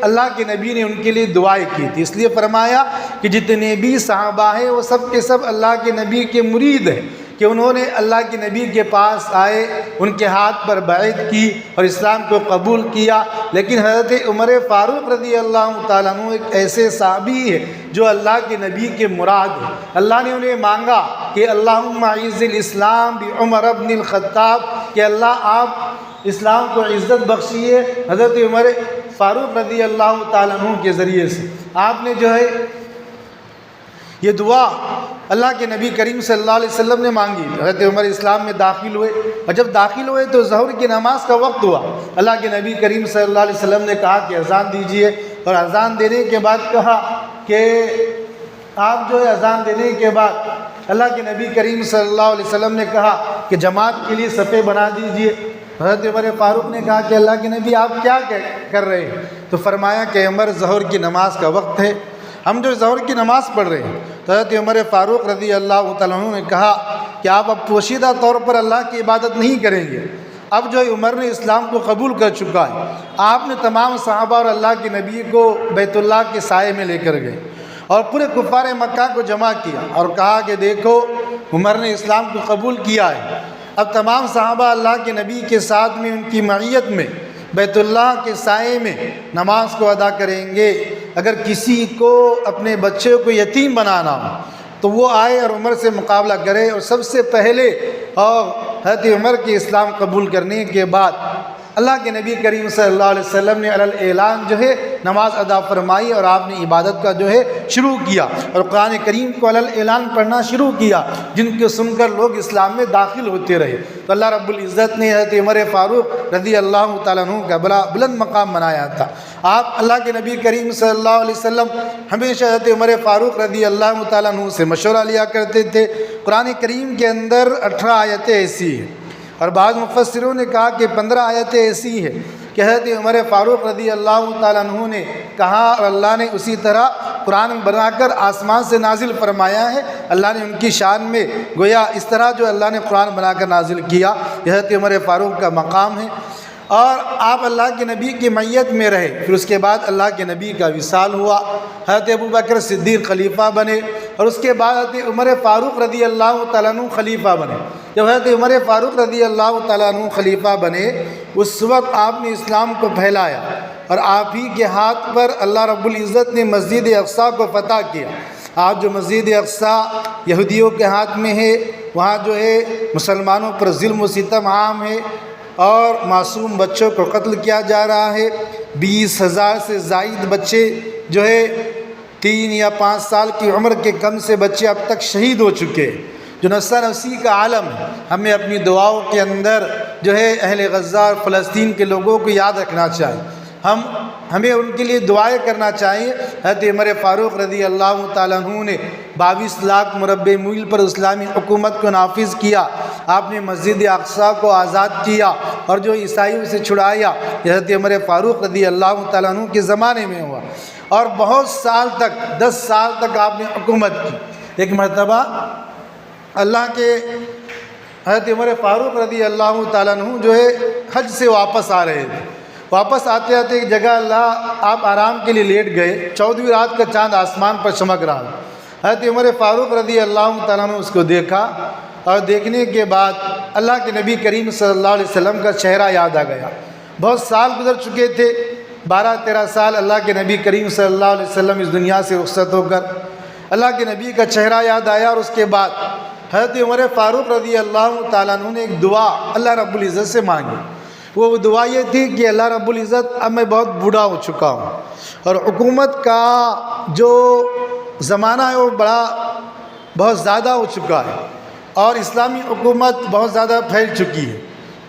اللہ کے نبی نے ان کے لیے دعائیں کی تھی، اس لیے فرمایا کہ جتنے بھی صحابہ ہیں وہ سب کے سب اللہ کے نبی کے مرید ہیں، کہ انہوں نے اللہ کے نبی کے پاس آئے، ان کے ہاتھ پر بیعت کی اور اسلام کو قبول کیا۔ لیکن حضرت عمر فاروق رضی اللہ تعالیٰ عنہ ایک ایسے صحابی ہے جو اللہ کے نبی کے مراد ہے۔ اللہ نے انہیں مانگا کہ اللہم اعز الاسلام بعمر بن الخطاب، کہ اللہ آپ اسلام کو عزت بخشیے حضرت عمر فاروق رضی اللہ تعالیٰ عنہ کے ذریعے سے۔ آپ نے جو ہے یہ دعا اللہ کے نبی کریم صلی اللہ علیہ وسلم نے مانگی۔ حضرت عمر اسلام میں داخل ہوئے، اور جب داخل ہوئے تو ظہر کی نماز کا وقت ہوا۔ اللہ کے نبی کریم صلی اللہ علیہ وسلم نے کہا کہ اذان دیجئے، اور اذان دینے کے بعد کہا کہ آپ جو ہے اذان دینے کے بعد اللہ کے نبی کریم صلی اللہ علیہ وسلم نے کہا کہ جماعت کے لیے صفیں بنا دیجئے۔ حضرت عمر فاروق نے کہا کہ اللہ کے نبی آپ کیا کر رہے ہیں؟ تو فرمایا کہ عمر ظہر کی نماز کا وقت ہے، ہم جو ظہر کی نماز پڑھ رہے ہیں۔ تو حضرت عمر فاروق رضی اللہ تعالیٰ عنہ نے کہا کہ آپ اب پوشیدہ طور پر اللہ کی عبادت نہیں کریں گے، اب جو عمر نے اسلام کو قبول کر چکا ہے۔ آپ نے تمام صحابہ اور اللہ کے نبی کو بیت اللہ کے سائے میں لے کر گئے اور پورے کفار مکہ کو جمع کیا اور کہا کہ دیکھو عمر نے اسلام کو قبول کیا ہے، اب تمام صحابہ اللہ کے نبی کے ساتھ میں ان کی معیت میں بیت اللہ کے سائے میں نماز کو ادا کریں گے۔ اگر کسی کو اپنے بچے کو یتیم بنانا ہو تو وہ آئے اور عمر سے مقابلہ کرے، اور سب سے پہلے اور حضرت عمر کے اسلام قبول کرنے کے بعد اللہ کے نبی کریم صلی اللہ علیہ وسلم نے علی اعلان جو ہے نماز ادا فرمائی، اور آپ نے عبادت کا جو ہے شروع کیا اور قرآن کریم کو علی اعلان پڑھنا شروع کیا، جن کے سن کر لوگ اسلام میں داخل ہوتے رہے۔ تو اللہ رب العزت نے حضرت عمر فاروق رضی اللہ تعالیٰ عنہ کا بڑا بلند مقام بنایا تھا۔ آپ اللہ کے نبی کریم صلی اللہ علیہ وسلم ہمیشہ حضرت عمر فاروق رضی اللہ تعالیٰ عنہ سے مشورہ لیا کرتے تھے۔ قرآن کریم کے اندر 18 آیتیں ایسی ہیں، اور بعض مفسروں نے کہا کہ 15 آیتیں ایسی ہیں کہ حضرت عمر فاروق رضی اللہ تعالیٰ عنہ نے کہا، اور اللہ نے اسی طرح قرآن بنا کر آسمان سے نازل فرمایا ہے۔ اللہ نے ان کی شان میں گویا اس طرح جو اللہ نے قرآن بنا کر نازل کیا، یہ حضرت عمر فاروق کا مقام ہے۔ اور آپ اللہ کے نبی کی میت میں رہے۔ پھر اس کے بعد اللہ کے نبی کا وصال ہوا، حضرت ابوبکر صدیق خلیفہ بنے، اور اس کے بعد حضرت عمر فاروق رضی اللہ تعالیٰ عنہ خلیفہ بنے۔ جب حضرت عمر فاروق رضی اللہ تعالیٰ عنہ خلیفہ بنے، اس وقت آپ نے اسلام کو پھیلایا، اور آپ ہی کے ہاتھ پر اللہ رب العزت نے مسجد اقصیٰ کو فتح کیا۔ آج جو مسجد اقصیٰ یہودیوں کے ہاتھ میں ہے، وہاں جو ہے مسلمانوں پر ظلم و ستم عام ہے، اور معصوم بچوں کو قتل کیا جا رہا ہے۔ 20,000 سے زائد بچے جو ہے 3 یا 5 سال کی عمر کے کم سے بچے اب تک شہید ہو چکے ہیں، جو نفسا نفسی کا عالم ہے۔ ہمیں اپنی دعاؤں کے اندر جو ہے اہل غزہ اور فلسطین کے لوگوں کو یاد رکھنا چاہیے، ہمیں ان کے لیے دعائیں کرنا چاہیے۔ حضرت عمر فاروق رضی اللہ تعالیٰ عنہ نے 22 لاکھ مربع میل پر اسلامی حکومت کو نافذ کیا۔ آپ نے مسجد اقصیٰ کو آزاد کیا، اور جو عیسائیوں سے چھڑایا، حضرت عمر فاروق رضی اللہ تعالیٰ عنہ کے زمانے میں ہوا، اور بہت سال تک 10 سال تک آپ نے حکومت کی۔ ایک مرتبہ اللہ کے حضرت عمر فاروق رضی اللہ تعالیٰ عنہ جو ہے حج سے واپس آ رہے تھے۔ واپس آتے آتے ایک جگہ آپ آرام کے لیے لیٹ گئے۔ 14ویں رات کا چاند آسمان پر چمک رہا۔ حضرت عمر فاروق رضی اللہ تعالیٰ عنہ اس کو دیکھا، اور دیکھنے کے بعد اللہ کے نبی کریم صلی اللہ علیہ وسلم کا چہرہ یاد آ گیا۔ بہت سال گزر چکے تھے، 12-13 سال اللہ کے نبی کریم صلی اللہ علیہ وسلم اس دنیا سے رخصت ہو کر، اللہ کے نبی کا چہرہ یاد آیا۔ اور اس کے بعد حضرت عمر فاروق رضی اللہ تعالیٰ عنہ نے ایک دعا اللہ رب العزت سے مانگی۔ وہ دعا یہ تھی کہ اللہ رب العزت، اب میں بہت بوڑھا ہو چکا ہوں، اور حکومت کا جو زمانہ ہے وہ بہت زیادہ ہو چکا ہے، اور اسلامی حکومت بہت زیادہ پھیل چکی ہے،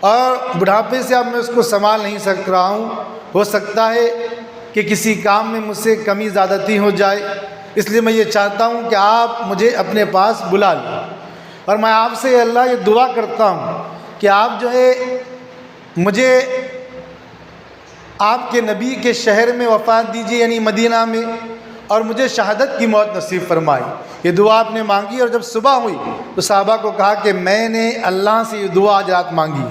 اور بڑھاپے سے اب میں اس کو سنبھال نہیں سک رہا ہوں۔ ہو سکتا ہے کہ کسی کام میں مجھ سے کمی زیادتی ہو جائے، اس لیے میں یہ چاہتا ہوں کہ آپ مجھے اپنے پاس بلا لیں، اور میں آپ سے اللہ یہ دعا کرتا ہوں کہ آپ جو ہے مجھے آپ کے نبی کے شہر میں وفات دیجیے، یعنی مدینہ میں، اور مجھے شہادت کی موت نصیب فرمائی۔ یہ دعا آپ نے مانگی، اور جب صبح ہوئی تو صحابہ کو کہا کہ میں نے اللہ سے یہ دعا آج رات مانگی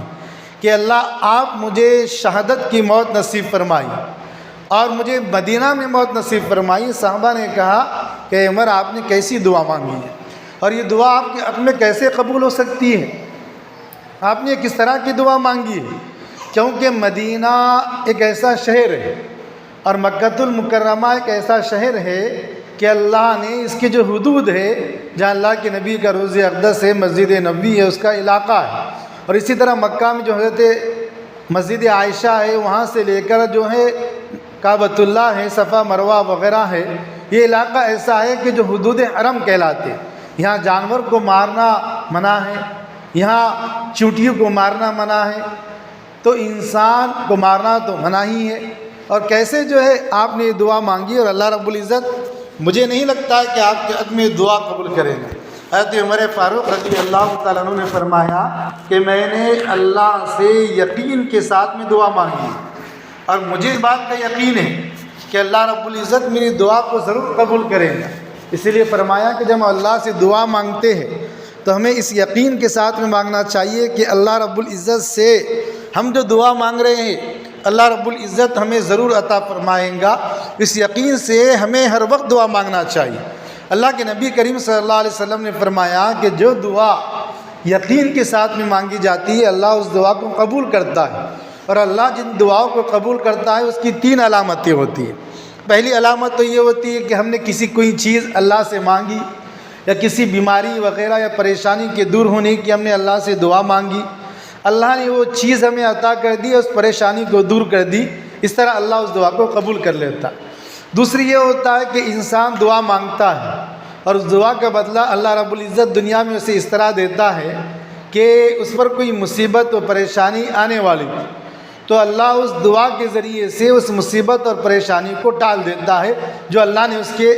کہ اللہ آپ مجھے شہادت کی موت نصیب فرمائی، اور مجھے مدینہ میں موت نصیب فرمائی۔ صحابہ نے کہا کہ عمر آپ نے کیسی دعا مانگی ہے، اور یہ دعا آپ کے حق میں کیسے قبول ہو سکتی ہے؟ آپ نے کس طرح کی دعا مانگی ہے؟ کیونکہ مدینہ ایک ایسا شہر ہے، اور مکۃ المکرمہ ایک ایسا شہر ہے کہ اللہ نے اس کی جو حدود ہے، جہاں اللہ کے نبی کا روضہ اقدس ہے، مسجد نبوی ہے، اس کا علاقہ ہے، اور اسی طرح مکہ میں جو حضرت مسجد عائشہ ہے، وہاں سے لے کر جو ہے کعبۃ اللہ ہے، صفا مروہ وغیرہ ہے، یہ علاقہ ایسا ہے کہ جو حدود حرم کہلاتے ہیں۔ یہاں جانور کو مارنا منع ہے، یہاں چونٹیوں کو مارنا منع ہے، تو انسان کو مارنا تو منع ہی ہے۔ اور کیسے جو ہے آپ نے یہ دعا مانگی، اور اللہ رب العزت مجھے نہیں لگتا کہ آپ کے حق میں دعا قبول کریں گے۔ حضرت عمر فاروق رضی اللہ تعالیٰ عنہ نے فرمایا کہ میں نے اللہ سے یقین کے ساتھ میں دعا مانگی، اور مجھے اس بات کا یقین ہے کہ اللہ رب العزت میری دعا کو ضرور قبول کریں گا۔ اسی لیے فرمایا کہ جب ہم اللہ سے دعا مانگتے ہیں تو ہمیں اس یقین کے ساتھ میں مانگنا چاہیے کہ اللہ رب العزت سے ہم جو دعا مانگ رہے ہیں اللہ رب العزت ہمیں ضرور عطا فرمائیں گا۔ اس یقین سے ہمیں ہر وقت دعا مانگنا چاہیے۔ اللہ کے نبی کریم صلی اللہ علیہ وسلم نے فرمایا کہ جو دعا یقین کے ساتھ میں مانگی جاتی ہے اللہ اس دعا کو قبول کرتا ہے، اور اللہ جن دعاؤں کو قبول کرتا ہے اس کی 3 علامتیں ہوتی ہیں۔ پہلی علامت تو یہ ہوتی ہے کہ ہم نے کسی کوئی چیز اللہ سے مانگی، یا کسی بیماری وغیرہ یا پریشانی کے دور ہونے کی ہم نے اللہ سے دعا مانگی، اللہ نے وہ چیز ہمیں عطا کر دی، اس پریشانی کو دور کر دی، اس طرح اللہ اس دعا کو قبول کر لیتا۔ دوسری یہ ہوتا ہے کہ انسان دعا مانگتا ہے، اور اس دعا کا بدلہ اللہ رب العزت دنیا میں اسے اس طرح دیتا ہے کہ اس پر کوئی مصیبت و پریشانی آنے والی تھی تو اللہ اس دعا کے ذریعے سے اس مصیبت اور پریشانی کو ٹال دیتا ہے جو اللہ نے اس کے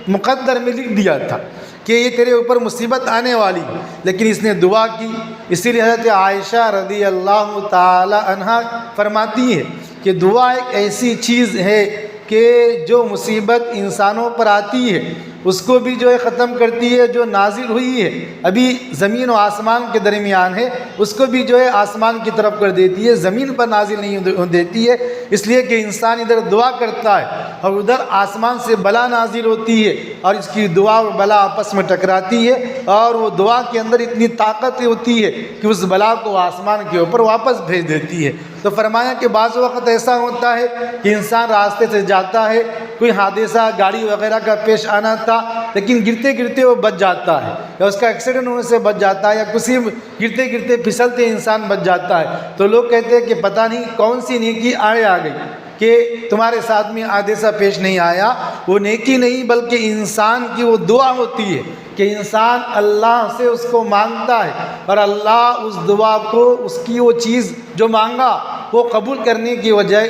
مقدر میں لکھ دیا تھا کہ یہ تیرے اوپر مصیبت آنے والی، لیکن اس نے دعا کی۔ اسی لیے حضرت عائشہ رضی اللہ تعالی عنہا فرماتی ہے کہ دعا ایک ایسی چیز ہے کہ جو مصیبت انسانوں پر آتی ہے اس کو بھی جو ہے ختم کرتی ہے، جو نازل ہوئی ہے ابھی زمین و آسمان کے درمیان ہے اس کو بھی جو ہے آسمان کی طرف کر دیتی ہے، زمین پر نازل نہیں دیتی ہے، اس لیے کہ انسان ادھر دعا کرتا ہے اور ادھر آسمان سے بلا نازل ہوتی ہے اور اس کی دعا اور بلا آپس میں ٹکراتی ہے اور وہ دعا کے اندر اتنی طاقت ہوتی ہے کہ اس بلا کو آسمان کے اوپر واپس بھیج دیتی ہے۔ تو فرمایا کہ بعض وقت ایسا ہوتا ہے کہ انسان راستے سے جاتا ہے، کوئی حادثہ گاڑی وغیرہ کا پیش آنا تھا لیکن گرتے گرتے وہ بچ جاتا ہے یا اس کا ایکسیڈنٹ ہونے سے بچ جاتا ہے یا کسی گرتے گرتے پھسلتے انسان بچ جاتا ہے، تو لوگ کہتے ہیں کہ پتہ نہیں کون سی نیکی آڑے آ گئی کہ تمہارے ساتھ میں حادثہ پیش نہیں آیا۔ وہ نیکی نہیں بلکہ انسان کی وہ دعا ہوتی ہے کہ انسان اللہ سے اس کو مانگتا ہے اور اللہ اس دعا کو، اس کی وہ چیز جو مانگا وہ قبول کرنے کی وجہ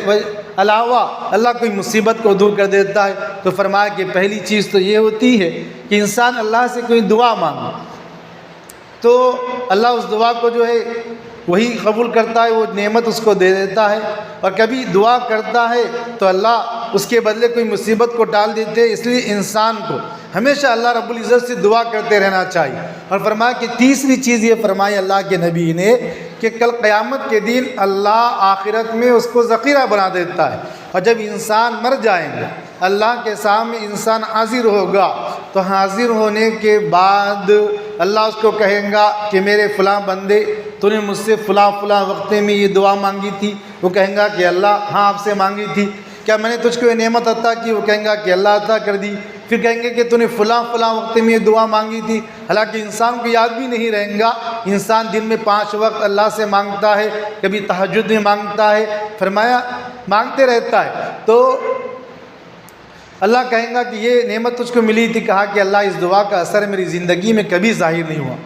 علاوہ اللہ کوئی مصیبت کو دور کر دیتا ہے۔ تو فرمایا کہ پہلی چیز تو یہ ہوتی ہے کہ انسان اللہ سے کوئی دعا مانگے تو اللہ اس دعا کو جو ہے وہی قبول کرتا ہے، وہ نعمت اس کو دے دیتا ہے، اور کبھی دعا کرتا ہے تو اللہ اس کے بدلے کوئی مصیبت کو ٹال دیتے ہیں۔ اس لیے انسان کو ہمیشہ اللہ رب العزت سے دعا کرتے رہنا چاہیے۔ اور فرمایا کہ تیسری چیز یہ فرمائی اللہ کے نبی نے کہ کل قیامت کے دن اللہ آخرت میں اس کو ذخیرہ بنا دیتا ہے، اور جب انسان مر جائیں گے اللہ کے سامنے انسان حاضر ہوگا تو حاضر ہونے کے بعد اللہ اس کو کہیں گا کہ میرے فلاں بندے تو نے مجھ سے فلاں وقت میں یہ دعا مانگی تھی، وہ کہیں گا کہ اللہ ہاں آپ سے مانگی تھی، کیا میں نے تجھ کو یہ نعمت عطا کی؟ وہ کہیں گا کہ اللہ عطا کر دی۔ پھر کہیں گے کہ تو نے فلاں وقت میں یہ دعا مانگی تھی، حالانکہ انسان کو یاد بھی نہیں رہیں گا۔ انسان دن میں 5 وقت اللہ سے مانگتا ہے، کبھی تہجد میں مانگتا ہے، فرمایا مانگتے رہتا ہے، تو اللہ کہیں گا کہ یہ نعمت تجھ کو ملی تھی، کہا کہ اللہ اس دعا کا اثر میری زندگی میں کبھی ظاہر نہیں ہوا،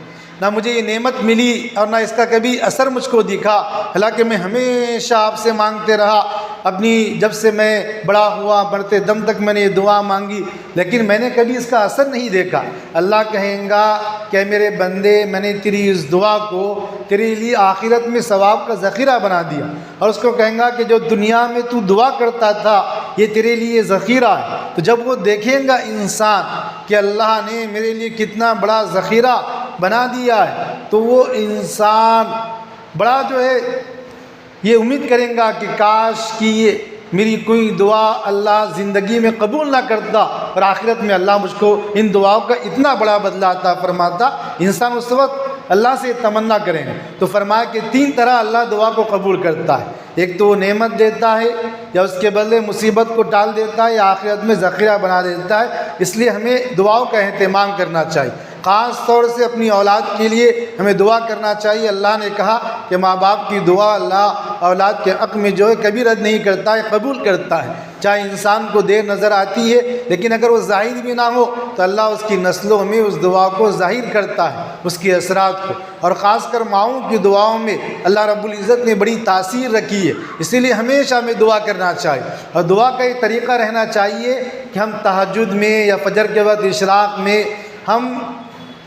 نہ مجھے یہ نعمت ملی اور نہ اس کا کبھی اثر مجھ کو دکھا، حالانکہ میں ہمیشہ آپ سے مانگتے رہا، اپنی جب سے میں بڑا ہوا بڑھتے دم تک میں نے یہ دعا مانگی لیکن میں نے کبھی اس کا اثر نہیں دیکھا۔ اللہ کہیں گا کہ میرے بندے میں نے تیری اس دعا کو تیرے لیے آخرت میں ثواب کا ذخیرہ بنا دیا، اور اس کو کہیں گا کہ جو دنیا میں تو دعا کرتا تھا یہ تیرے لیے ذخیرہ ہے۔ تو جب وہ دیکھیں گا انسان کہ اللہ نے میرے لیے کتنا بڑا ذخیرہ بنا دیا ہے تو وہ انسان بڑا جو ہے یہ امید کریں گا کہ کاش کہ یہ میری کوئی دعا اللہ زندگی میں قبول نہ کرتا اور آخرت میں اللہ مجھ کو ان دعاؤں کا اتنا بڑا بدلہ عطا فرماتا۔ انسان اس وقت اللہ سے تمنا کریں گے تو فرمایا کہ 3 طرح اللہ دعا کو قبول کرتا ہے، ایک تو وہ نعمت دیتا ہے یا اس کے بدلے مصیبت کو ٹال دیتا ہے یا آخرت میں ذخیرہ بنا دیتا ہے۔ اس لیے ہمیں دعاؤں کا اہتمام کرنا چاہیے، خاص طور سے اپنی اولاد کے لیے ہمیں دعا کرنا چاہیے۔ اللہ نے کہا کہ ماں باپ کی دعا اللہ اولاد کے حق میں جو ہے کبھی رد نہیں کرتا ہے، قبول کرتا ہے، چاہے انسان کو دیر نظر آتی ہے لیکن اگر وہ ظاہر بھی نہ ہو تو اللہ اس کی نسلوں میں اس دعا کو ظاہر کرتا ہے، اس کے اثرات کو، اور خاص کر ماؤں کی دعاؤں میں اللہ رب العزت نے بڑی تاثیر رکھی ہے، اسی لیے ہمیشہ ہمیں دعا کرنا چاہیے۔ اور دعا کا یہ طریقہ رہنا چاہیے کہ ہم تہجد میں یا فجر کے وقت اشراق میں ہم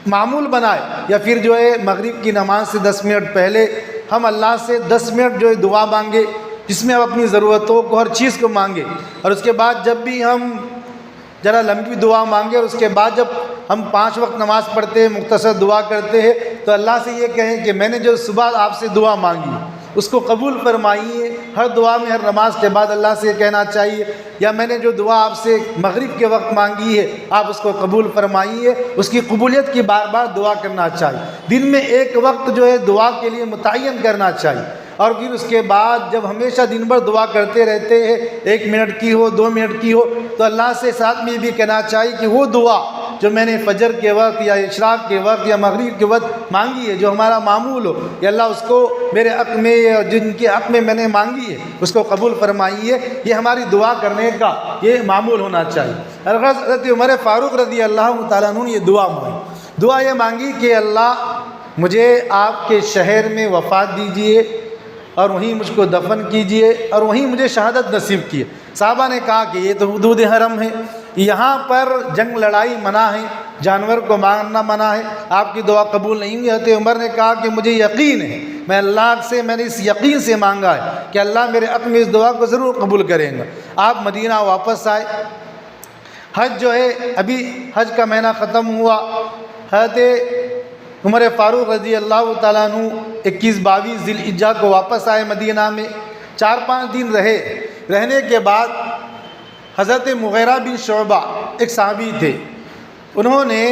معمول بنائے یا پھر جو ہے مغرب کی نماز سے 10 منٹ پہلے ہم اللہ سے 10 منٹ جو ہے دعا مانگے، جس میں ہم اپنی ضرورتوں کو ہر چیز کو مانگے، اور اس کے بعد جب بھی ہم ذرا لمبی دعا مانگے اور اس کے بعد جب ہم 5 وقت نماز پڑھتے ہیں مختصر دعا کرتے ہیں تو اللہ سے یہ کہیں کہ میں نے جو صبح آپ سے دعا مانگی اس کو قبول فرمائیے۔ ہر دعا میں ہر نماز کے بعد اللہ سے کہنا چاہیے، یا میں نے جو دعا آپ سے مغرب کے وقت مانگی ہے آپ اس کو قبول فرمائیے، اس کی قبولیت کی بار بار دعا کرنا چاہیے۔ دن میں ایک وقت جو ہے دعا کے لیے متعین کرنا چاہیے، اور پھر اس کے بعد جب ہمیشہ دن بھر دعا کرتے رہتے ہیں 1 منٹ کی ہو 2 منٹ کی ہو تو اللہ سے ساتھ میں بھی کہنا چاہیے کہ وہ دعا جو میں نے فجر کے وقت یا اشراق کے وقت یا مغرب کے وقت مانگی ہے جو ہمارا معمول ہو، یا اللہ اس کو میرے حق میں یا جن کے حق میں نے مانگی ہے اس کو قبول فرمائیے۔ یہ ہماری دعا کرنے کا یہ معمول ہونا چاہیے۔ حضرت عمر فاروق رضی اللہ تعالیٰ عنہ نے یہ دعا یہ مانگی کہ اللہ مجھے آپ کے شہر میں وفات دیجیے اور وہیں مجھ کو دفن کیجیے اور وہیں مجھے شہادت نصیب کیے۔ صحابہ نے کہا کہ یہ تو حدود حرم ہے، یہاں پر جنگ لڑائی منع ہے، جانور کو مارنا منع ہے، آپ کی دعا قبول نہیں ہوئی۔ حضرت عمر نے کہا کہ مجھے یقین ہے، میں اللہ سے میں نے اس یقین سے مانگا ہے کہ اللہ میرے حق میں اس دعا کو ضرور قبول کریں گا۔ آپ مدینہ واپس آئے، حج جو ہے ابھی حج کا مہینہ ختم ہوا، حضرت عمر فاروق رضی اللہ تعالیٰ عنہ 21-22 ذی الحجہ کو واپس آئے مدینہ میں، 4-5 دن رہنے کے بعد حضرت مغیرہ بن شعبہ ایک صحابی تھے، انہوں نے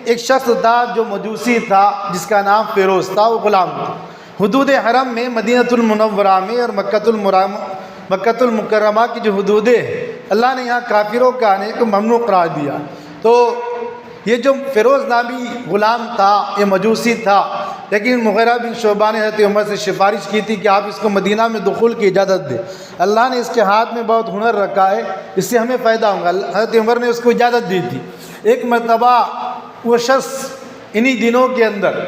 ایک شخص تھا جو مجوسی تھا جس کا نام فیروز تھا، وہ غلام تھا، حدود حرم میں مدینۃ المنورہ میں اور مکۃ المکرمہ کی جو حدودیں ہیں اللہ نے یہاں کافروں کا آنے کو ممنوع قرار دیا۔ تو یہ جو فیروز نامی غلام تھا یہ مجوسی تھا، لیکن مغیرہ بن شعبہ نے حضرت عمر سے سفارش کی تھی کہ آپ اس کو مدینہ میں دخول کی اجازت دیں، اللہ نے اس کے ہاتھ میں بہت ہنر رکھا ہے، اس سے ہمیں فائدہ ہوگا۔ حضرت عمر نے اس کو اجازت دی تھی۔ ایک مرتبہ وہ شخص انہی دنوں کے اندر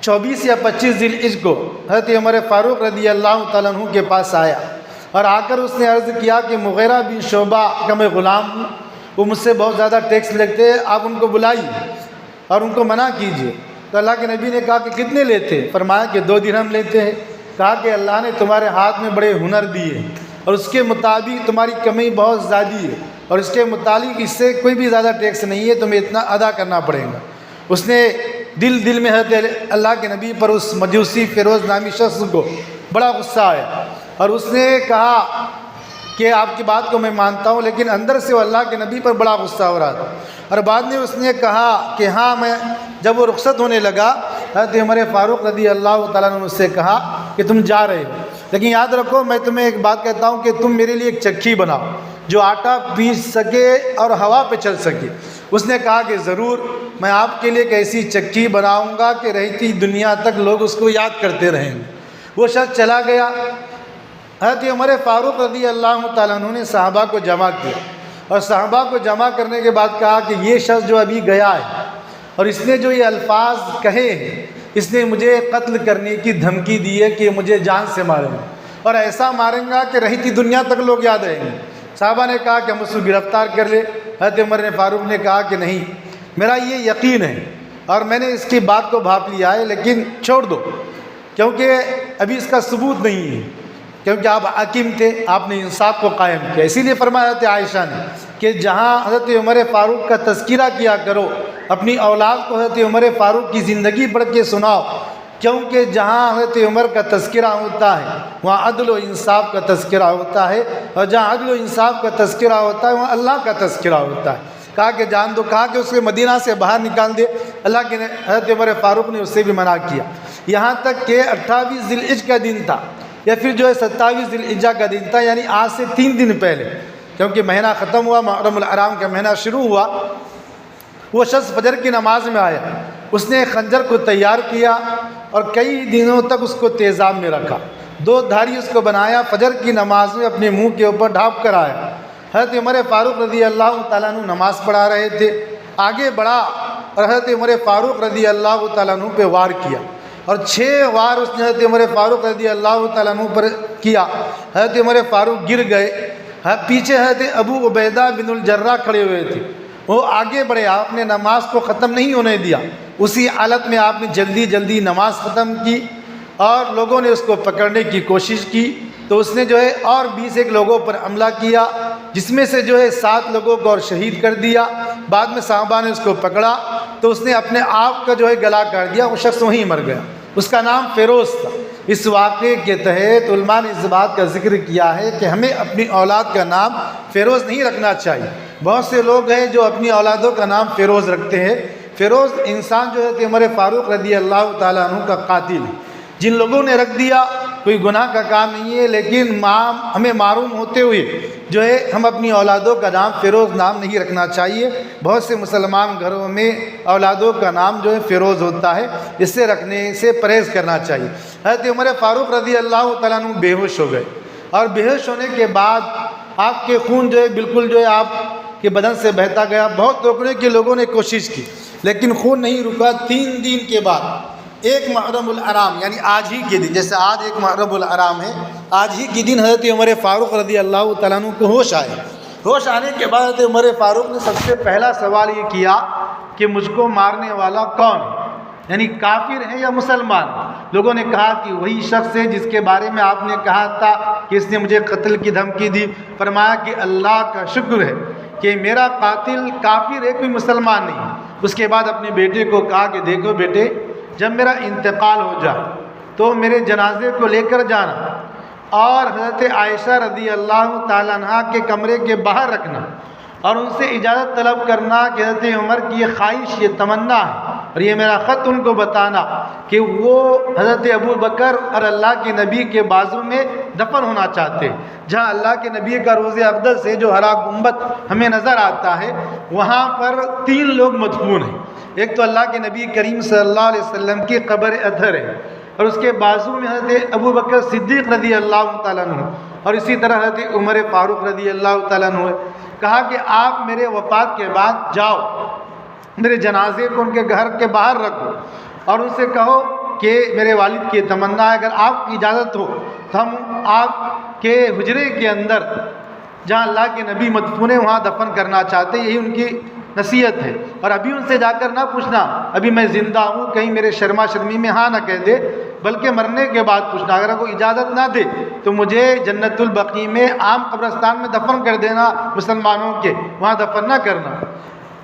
24 یا 25 ذی الحجہ کو حضرت عمر فاروق رضی اللہ تعالیٰ عنہ کے پاس آیا اور آ کر اس نے عرض کیا کہ مغیرہ بن شعبہ کا میں غلام ہوں، وہ مجھ سے بہت زیادہ ٹیکس لگتے ہیں، آپ ان کو بلائیے اور ان کو منع کیجیے۔ تو اللہ کے نبی نے کہا کہ کتنے لیتے ہیں؟ فرمایا کہ 2 درہم لیتے ہیں۔ کہا کہ اللہ نے تمہارے ہاتھ میں بڑے ہنر دیے اور اس کے مطابق تمہاری کمی بہت زیادہ ہے اور اس کے متعلق اس سے کوئی بھی زیادہ ٹیکس نہیں ہے، تمہیں اتنا ادا کرنا پڑے گا۔ اس نے دل میں حضرت اللہ کے نبی پر اس مجوسی فیروز نامی شخص کو بڑا غصہ آیا اور اس نے کہا کہ آپ کی بات کو میں مانتا ہوں، لیکن اندر سے وہ اللہ کے نبی پر بڑا غصہ ہو رہا تھا۔ اور بعد میں اس نے کہا کہ ہاں میں جب وہ رخصت ہونے لگا حضرت عمر فاروق رضی اللہ تعالیٰ نے اس سے کہا کہ تم جا رہے ہو، لیکن یاد رکھو میں تمہیں ایک بات کہتا ہوں کہ تم میرے لیے ایک چکی بناؤ جو آٹا پیس سکے اور ہوا پہ چل سکے۔ اس نے کہا کہ ضرور، میں آپ کے لیے ایک ایسی چکی بناؤں گا کہ رہتی دنیا تک لوگ اس کو یاد کرتے رہیں گے۔ وہ شخص چلا گیا۔ حضرت عمر فاروق رضی اللہ تعالیٰ عنہ نے صحابہ کو جمع کیا اور صحابہ کو جمع کرنے کے بعد کہا کہ یہ شخص جو ابھی گیا ہے اور اس نے جو یہ الفاظ کہے ہیں، اس نے مجھے قتل کرنے کی دھمکی دی ہے کہ مجھے جان سے ماریں گا اور ایسا ماریں گا کہ رہتی دنیا تک لوگ یاد رہیں گے۔ صحابہ نے کہا کہ ہم اس کو گرفتار کر لیں۔ حضرت عمر فاروق نے کہا کہ نہیں، میرا یہ یقین ہے اور میں نے اس کی بات کو بھاپ لیا ہے، لیکن چھوڑ دو کیونکہ ابھی اس کا ثبوت نہیں ہے، کیونکہ آپ حاکم تھے، آپ نے انصاف کو قائم کیا۔ اسی لیے فرمایا حضرت عائشہ نے کہ جہاں حضرت عمر فاروق کا تذکرہ کیا کرو، اپنی اولاد کو حضرت عمر فاروق کی زندگی پڑھ کے سناؤ، کیونکہ جہاں حضرت عمر کا تذکرہ ہوتا ہے وہاں عدل و انصاف کا تذکرہ ہوتا ہے، اور جہاں عدل و انصاف کا تذکرہ ہوتا ہے وہاں اللہ کا تذکرہ ہوتا ہے۔ کہا کہ جان دو، کہا کہ اس کے مدینہ سے باہر نکال دے، اللہ کے حضرت عمر فاروق نے اس سے بھی منع کیا، یہاں تک کہ 28 ذی الحجہ کا دن تھا یا پھر جو ہے 27 ذی الحجہ کا دن تھا، یعنی آج سے 3 دن پہلے، کیونکہ مہینہ ختم ہوا، محرم الحرام کا مہینہ شروع ہوا۔ وہ شخص فجر کی نماز میں آیا، اس نے خنجر کو تیار کیا اور کئی دنوں تک اس کو تیزاب میں رکھا، 2 دھاری اس کو بنایا، فجر کی نماز میں اپنے منہ کے اوپر ڈھانپ کر آیا۔ حضرت عمر فاروق رضی اللہ تعالیٰ عنہ نماز پڑھا رہے تھے، آگے بڑھا اور حضرت عمر فاروق رضی اللہ تعالیٰ عنہ پہ وار کیا اور 6 وار اس نے حضرت عمر فاروق رضی اللہ تعالیٰ عنہ پر کیا۔ حضرت عمر فاروق گر گئے، پیچھے حضرت ابو عبیدہ بن الجراح کھڑے ہوئے تھے، وہ آگے بڑھے، آپ نے نماز کو ختم نہیں ہونے دیا، اسی حالت میں آپ نے جلدی نماز ختم کی اور لوگوں نے اس کو پکڑنے کی کوشش کی تو اس نے جو ہے اور 21 لوگوں پر حملہ کیا، جس میں سے جو ہے 7 لوگوں کو اور شہید کر دیا۔ بعد میں صحابہ نے اس کو پکڑا تو اس نے اپنے آپ کا جو ہے گلا کاٹ دیا، وہ شخص وہیں مر گیا، اس کا نام فیروز تھا۔ اس واقعے کے تحت علماء نے اس بات کا ذکر کیا ہے کہ ہمیں اپنی اولاد کا نام فیروز نہیں رکھنا چاہیے۔ بہت سے لوگ ہیں جو اپنی اولادوں کا نام فیروز رکھتے ہیں۔ فیروز انسان جو ہے عمر فاروق رضی اللہ تعالیٰ عنہ کا قاتل ہے، جن لوگوں نے رکھ دیا کوئی گناہ کا کام نہیں ہے، لیکن ہمیں معلوم ہوتے ہوئے جو ہے ہم اپنی اولادوں کا نام فیروز نام نہیں رکھنا چاہیے۔ بہت سے مسلمان گھروں میں اولادوں کا نام جو ہے فیروز ہوتا ہے، اس سے رکھنے سے پرہیز کرنا چاہیے۔ حضرت عمر فاروق رضی اللہ تعالیٰ عنہ بے ہوش ہو گئے اور بے ہوش ہونے کے بعد آپ کے خون جو ہے بالکل جو ہے آپ کے بدن سے بہتا گیا۔ بہت روکنے کی لوگوں نے کوشش کی لیکن خون نہیں رکا۔ 3 دن کے بعد 1 محرم الحرام یعنی آج ہی کے دن، جیسے آج 1 محرم الحرام ہے، آج ہی کے دن حضرت عمر فاروق رضی اللہ تعالیٰ عنہ کو ہوش آئے۔ ہوش آنے کے بعد حضرت عمر فاروق نے سب سے پہلا سوال یہ کیا کہ مجھ کو مارنے والا کون ہے، یعنی کافر ہے یا مسلمان؟ لوگوں نے کہا کہ وہی شخص ہے جس کے بارے میں آپ نے کہا تھا کہ اس نے مجھے قتل کی دھمکی دی۔ فرمایا کہ اللہ کا شکر ہے کہ میرا قاتل کافر ہے، کوئی مسلمان نہیں۔ اس کے بعد اپنے بیٹے کو کہا کہ دیکھو بیٹے، جب میرا انتقال ہو جائے تو میرے جنازے کو لے کر جانا اور حضرت عائشہ رضی اللہ تعالیٰ عنہ کے کمرے کے باہر رکھنا اور ان سے اجازت طلب کرنا کہ حضرت عمر کی یہ خواہش، یہ تمنا ہے، اور یہ میرا خط ان کو بتانا کہ وہ حضرت ابو بکر اور اللہ کے نبی کے بازو میں دفن ہونا چاہتے ہیں۔ جہاں اللہ کے نبی کا روضہ اقدس ہے جو ہرا گنبد ہمیں نظر آتا ہے، وہاں پر 3 لوگ مدفون ہیں۔ ایک تو اللہ کے نبی کریم صلی اللہ علیہ وسلم کی قبر اطہر ہے، اور اس کے بازو میں حضرت ابو بکر صدیق رضی اللہ تعالیٰ عنہ، اور اسی طرح حضرت عمر فاروق رضی اللہ تعالیٰ عنہ ہے۔ کہا کہ آپ میرے وفات کے بعد جاؤ، میرے جنازے کو ان کے گھر کے باہر رکھو اور ان سے کہو کہ میرے والد کی تمنا ہے، اگر آپ کی اجازت ہو تو ہم آپ کے حجرے کے اندر جہاں اللہ کے نبی مدفون ہیں وہاں دفن کرنا چاہتے ہیں۔ یہی ان کی نصیحت ہے، اور ابھی ان سے جا کر نہ پوچھنا ابھی میں زندہ ہوں، کہیں میرے شرما شرمی میں ہاں نہ کہہ دے، بلکہ مرنے کے بعد پوچھنا، اگر کوئی اجازت نہ دے تو مجھے جنت البقیع میں عام قبرستان میں دفن کر دینا، مسلمانوں کے وہاں دفن نہ کرنا۔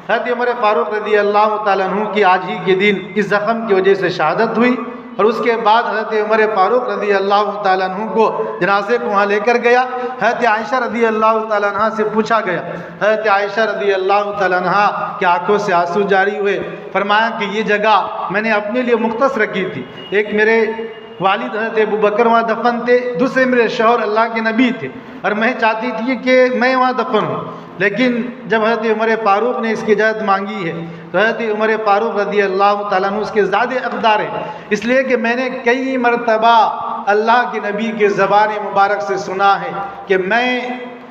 حضرت عمر فاروق رضی اللہ تعالیٰ عنہ کی آج ہی کے دن اس زخم کی وجہ سے شہادت ہوئی، اور اس کے بعد حضرت عمر فاروق رضی اللہ تعالیٰ عنہ کو جنازے کو وہاں لے کر گیا۔ حضرت عائشہ رضی اللہ تعالیٰ عنہ سے پوچھا گیا، حضرت عائشہ رضی اللہ تعالیٰ عنہ کی آنکھوں سے آنسو جاری ہوئے، فرمایا کہ یہ جگہ میں نے اپنے لیے مختص رکھی تھی، ایک میرے والد حضرت ابو بکر وہاں دفن تھے، دوسرے میرے شوہر اللہ کے نبی تھے، اور میں چاہتی تھی کہ میں وہاں دفن ہوں، لیکن جب حضرت عمر فاروق نے اس کی اجازت مانگی ہے تو حضرت عمر فاروق رضی اللہ تعالیٰ عنہ اس کے زیادہ حقدار ہیں، اس لیے کہ میں نے کئی مرتبہ اللہ کے نبی کے زبان مبارک سے سنا ہے کہ میں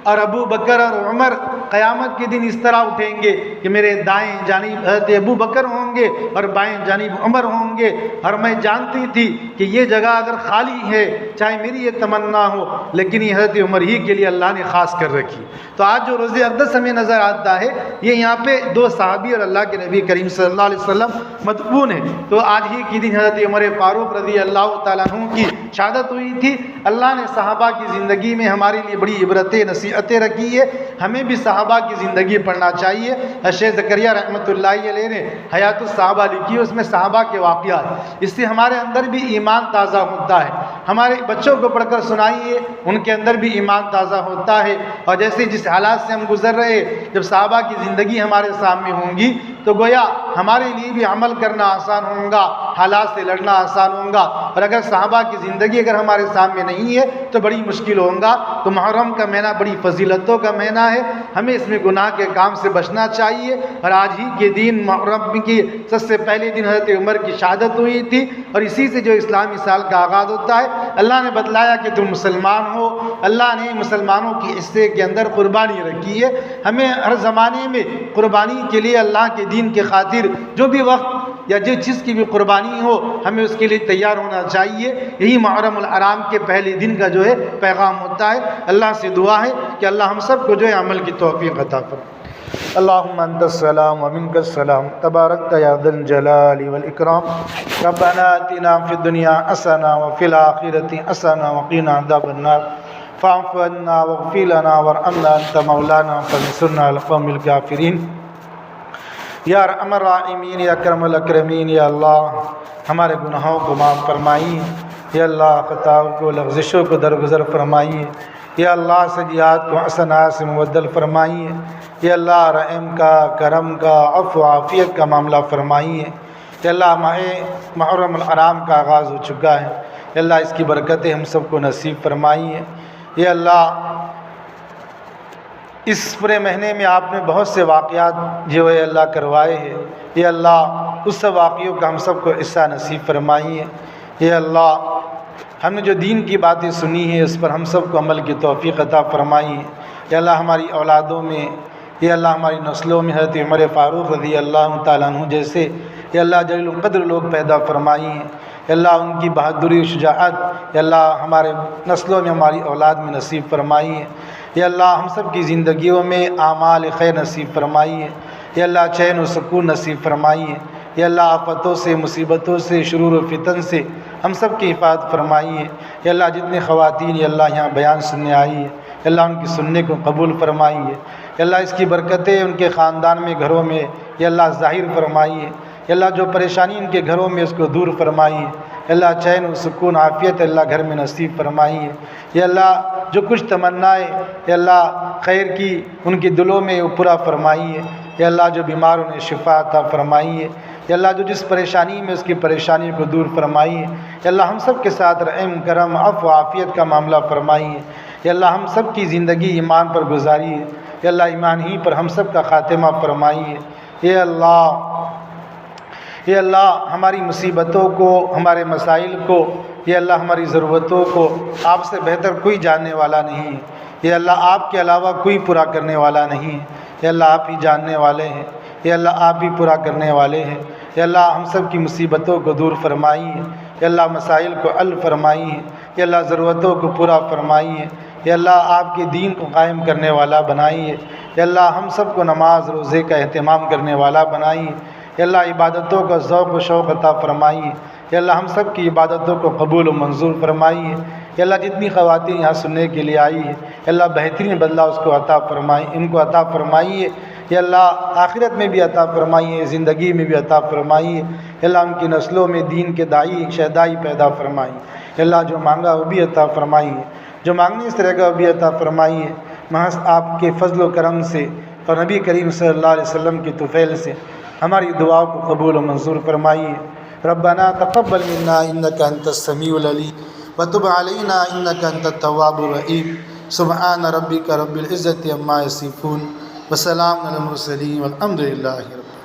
اور ابو بکر اور عمر قیامت کے دن اس طرح اٹھیں گے کہ میرے دائیں جانب حضرت ابو بکر ہوں گے اور بائیں جانب عمر ہوں گے، اور میں جانتی تھی کہ یہ جگہ اگر خالی ہے چاہے میری یہ تمنا ہو لیکن یہ حضرت عمر ہی کے لیے اللہ نے خاص کر رکھی۔ تو آج جو روضہ اقدس ہمیں نظر آتا ہے یہ یہاں پہ 2 صحابی اور اللہ کے نبی کریم صلی اللہ علیہ وسلم مدفون ہیں۔ تو آج ہی کے دن حضرت عمر فاروق رضی اللہ تعالیٰ عنہ کی شہادت ہوئی تھی۔ اللہ نے صحابہ کی زندگی میں ہمارے لیے بڑی عبرتیں نصیحتیں رکھی ہے، ہمیں بھی صحابہ کی زندگی پڑھنا چاہیے۔ شیخ زکریا رحمۃ اللہ علیہ نے حیات الصحابہ لکھی ہے، اس میں صحابہ کے واقعات، اس سے ہمارے اندر بھی ایمان تازہ ہوتا ہے۔ ہمارے بچوں کو پڑھ کر سنائیے، ان کے اندر بھی ایمان تازہ ہوتا ہے، اور جیسے جس حالات سے ہم گزر رہے، جب صحابہ کی زندگی ہمارے سامنے ہوں گی تو گویا ہمارے لیے بھی عمل کرنا آسان ہوگا، حالات سے لڑنا آسان ہوگا، اور اگر صحابہ کی زندگی اگر ہمارے سامنے نہیں ہے تو بڑی مشکل ہوگا۔ تو محرم کا مہینہ بڑی فضیلتوں کا مہینہ ہے، ہمیں اس میں گناہ کے کام سے بچنا چاہیے، اور آج ہی کے دن محرم کی سب سے پہلے دن حضرت عمر کی شہادت ہوئی تھی، اور اسی سے جو اسلامی سال کا آغاز ہوتا ہے۔ اللہ نے بتلایا کہ تم مسلمان ہو، اللہ نے مسلمانوں کی حصے کے اندر قربانی رکھی ہے، ہمیں ہر زمانے میں قربانی کے لیے اللہ کے دین کے خاطر جو بھی وقت یا جس چیز کی بھی قربانی ہو ہمیں اس کے لیے تیار ہونا چاہیے۔ یہی محرم الحرام کے پہلے دن کا جو ہے پیغام ہوتا ہے۔ اللہ سے دعا ہے کہ اللہ ہم سب کو جو ہے عمل کی توفیق عطا فرمائے۔ اللہم انت السلام ومنک السلام تبارکت یا ذا الجلال والاکرام ربنا آتنا فی الدنیا حسنہ وفی الآخرۃ حسنہ وقنا عذاب النار فاعف عنا واغفر لنا وارحمنا انت مولانا فانصرنا علی القوم الکافرین۔ یا ارحم الراحمین، یا اکرم الاکرمین، یا اللہ ہمارے گناہوں کو معاف فرمائیے، یا اللہ خطاؤں کو لغزشوں کو درگزر فرمائیے، یا اللہ سیئات کو حسنات سے مبدل فرمائیے، یا اللہ رحم کا، کرم کا، عفو عافیت کا معاملہ فرمائیے۔ یا اللہ ماہ محرم الحرام کا آغاز ہو چکا ہے، یا اللہ اس کی برکتیں ہم سب کو نصیب فرمائیے۔ یا اللہ اس پورے مہینے میں آپ نے بہت سے واقعات جو ہے اللہ کروائے ہیں، یا اللہ اس سب واقعوں کا ہم سب کو حصہ نصیب فرمائیے۔ یا اللہ ہم نے جو دین کی باتیں سنی ہیں اس پر ہم سب کو عمل کی توفیق عطا فرمائیے۔ یا اللہ ہماری اولادوں میں، یا اللہ ہماری نسلوں میں حضرت عمر فاروق رضی اللہ تعالیٰ عنہ جیسے یا اللہ جلیل القدر لوگ پیدا فرمائیے۔ یا اللہ ان کی بہادری و شجاعت یا اللہ ہمارے نسلوں میں، ہماری اولاد میں نصیب فرمائیے۔ یا اللہ ہم سب کی زندگیوں میں اعمال خیر نصیب فرمائیے۔ یا اللہ چین و سکون نصیب فرمائیے۔ یا اللہ آفتوں سے، مصیبتوں سے، شرور و فتن سے ہم سب کی حفاظت فرمائیے۔ یا اللہ جتنے خواتین یا اللہ یہاں بیان سننے آئی ہے، یا اللہ ان کی سننے کو قبول فرمائیے۔ یا اللہ اس کی برکتیں ان کے خاندان میں گھروں میں یا اللہ ظاہر فرمائیے، یا اللہ جو پریشانی ان کے گھروں میں اس کو دور فرمائیے، یا اللہ چین و سکون عافیت اللہ گھر میں نصیب فرمائیے، یا اللہ جو کچھ تمنائے یا اللہ خیر کی ان کے دلوں میں وہ پورا فرمائیے، یا اللہ جو بیمار انہیں شفا عطا فرمائیے، یا اللہ جو جس پریشانی میں اس کی پریشانی کو دور فرمائیے، یا اللہ ہم سب کے ساتھ رحم کرم عفو و عافیت کا معاملہ فرمائیے، یا اللہ ہم سب کی زندگی ایمان پر گزاریے، یا اللہ ایمان ہی پر ہم سب کا خاتمہ فرمائیے، یا اللہ ہماری مصیبتوں کو، ہمارے مسائل کو، یا اللہ ہماری ضرورتوں کو آپ سے بہتر کوئی جاننے والا نہیں ہے، یا اللہ آپ کے علاوہ کوئی پورا کرنے والا نہیں ہے، یا اللہ آپ ہی جاننے والے ہیں، یا اللہ آپ ہی پورا کرنے والے ہیں، یا اللہ ہم سب کی مصیبتوں کو دور فرمائیے، یا اللہ مسائل کو حل فرمائیے، یا اللہ ضرورتوں کو پورا فرمائیے، یا اللہ آپ کے دین کو قائم کرنے والا بنائیے، یا اللہ ہم سب کو نماز روزے کا اہتمام کرنے والا بنائیے، یا اللہ عبادتوں کا ذوق و شوق عطا فرمائیے، یا اللہ ہم سب کی عبادتوں کو قبول و منظور فرمائیے، یا اللہ جتنی خواتین یہاں سننے کے لیے آئی ہیں یا اللہ بہترین بدلہ اس کو عطا فرمائیے، ان کو عطا فرمائیے، یا اللہ آخرت میں بھی عطا فرمائیے، زندگی میں بھی عطا فرمائیے، یا اللہ ان کی نسلوں میں دین کے داعی شہدائی پیدا فرمائیے، یا اللہ جو مانگا وہ بھی عطا فرمائیے، جو مانگنے سے رہے گا وہ بھی عطا فرمائیے، محض آپ کے فضل و کرم سے اور نبی کریم صلی اللہ علیہ وسلم کی طفیل سے ہماری دعا کو قبول و منظور فرمائیے۔ ربنا تقبل منا انك انت السميع العليم وتب علينا انك انت التواب الرحيم سبحان ربك رب العزة عما يصفون وسلام على المرسلين والحمد لله رب العالمين۔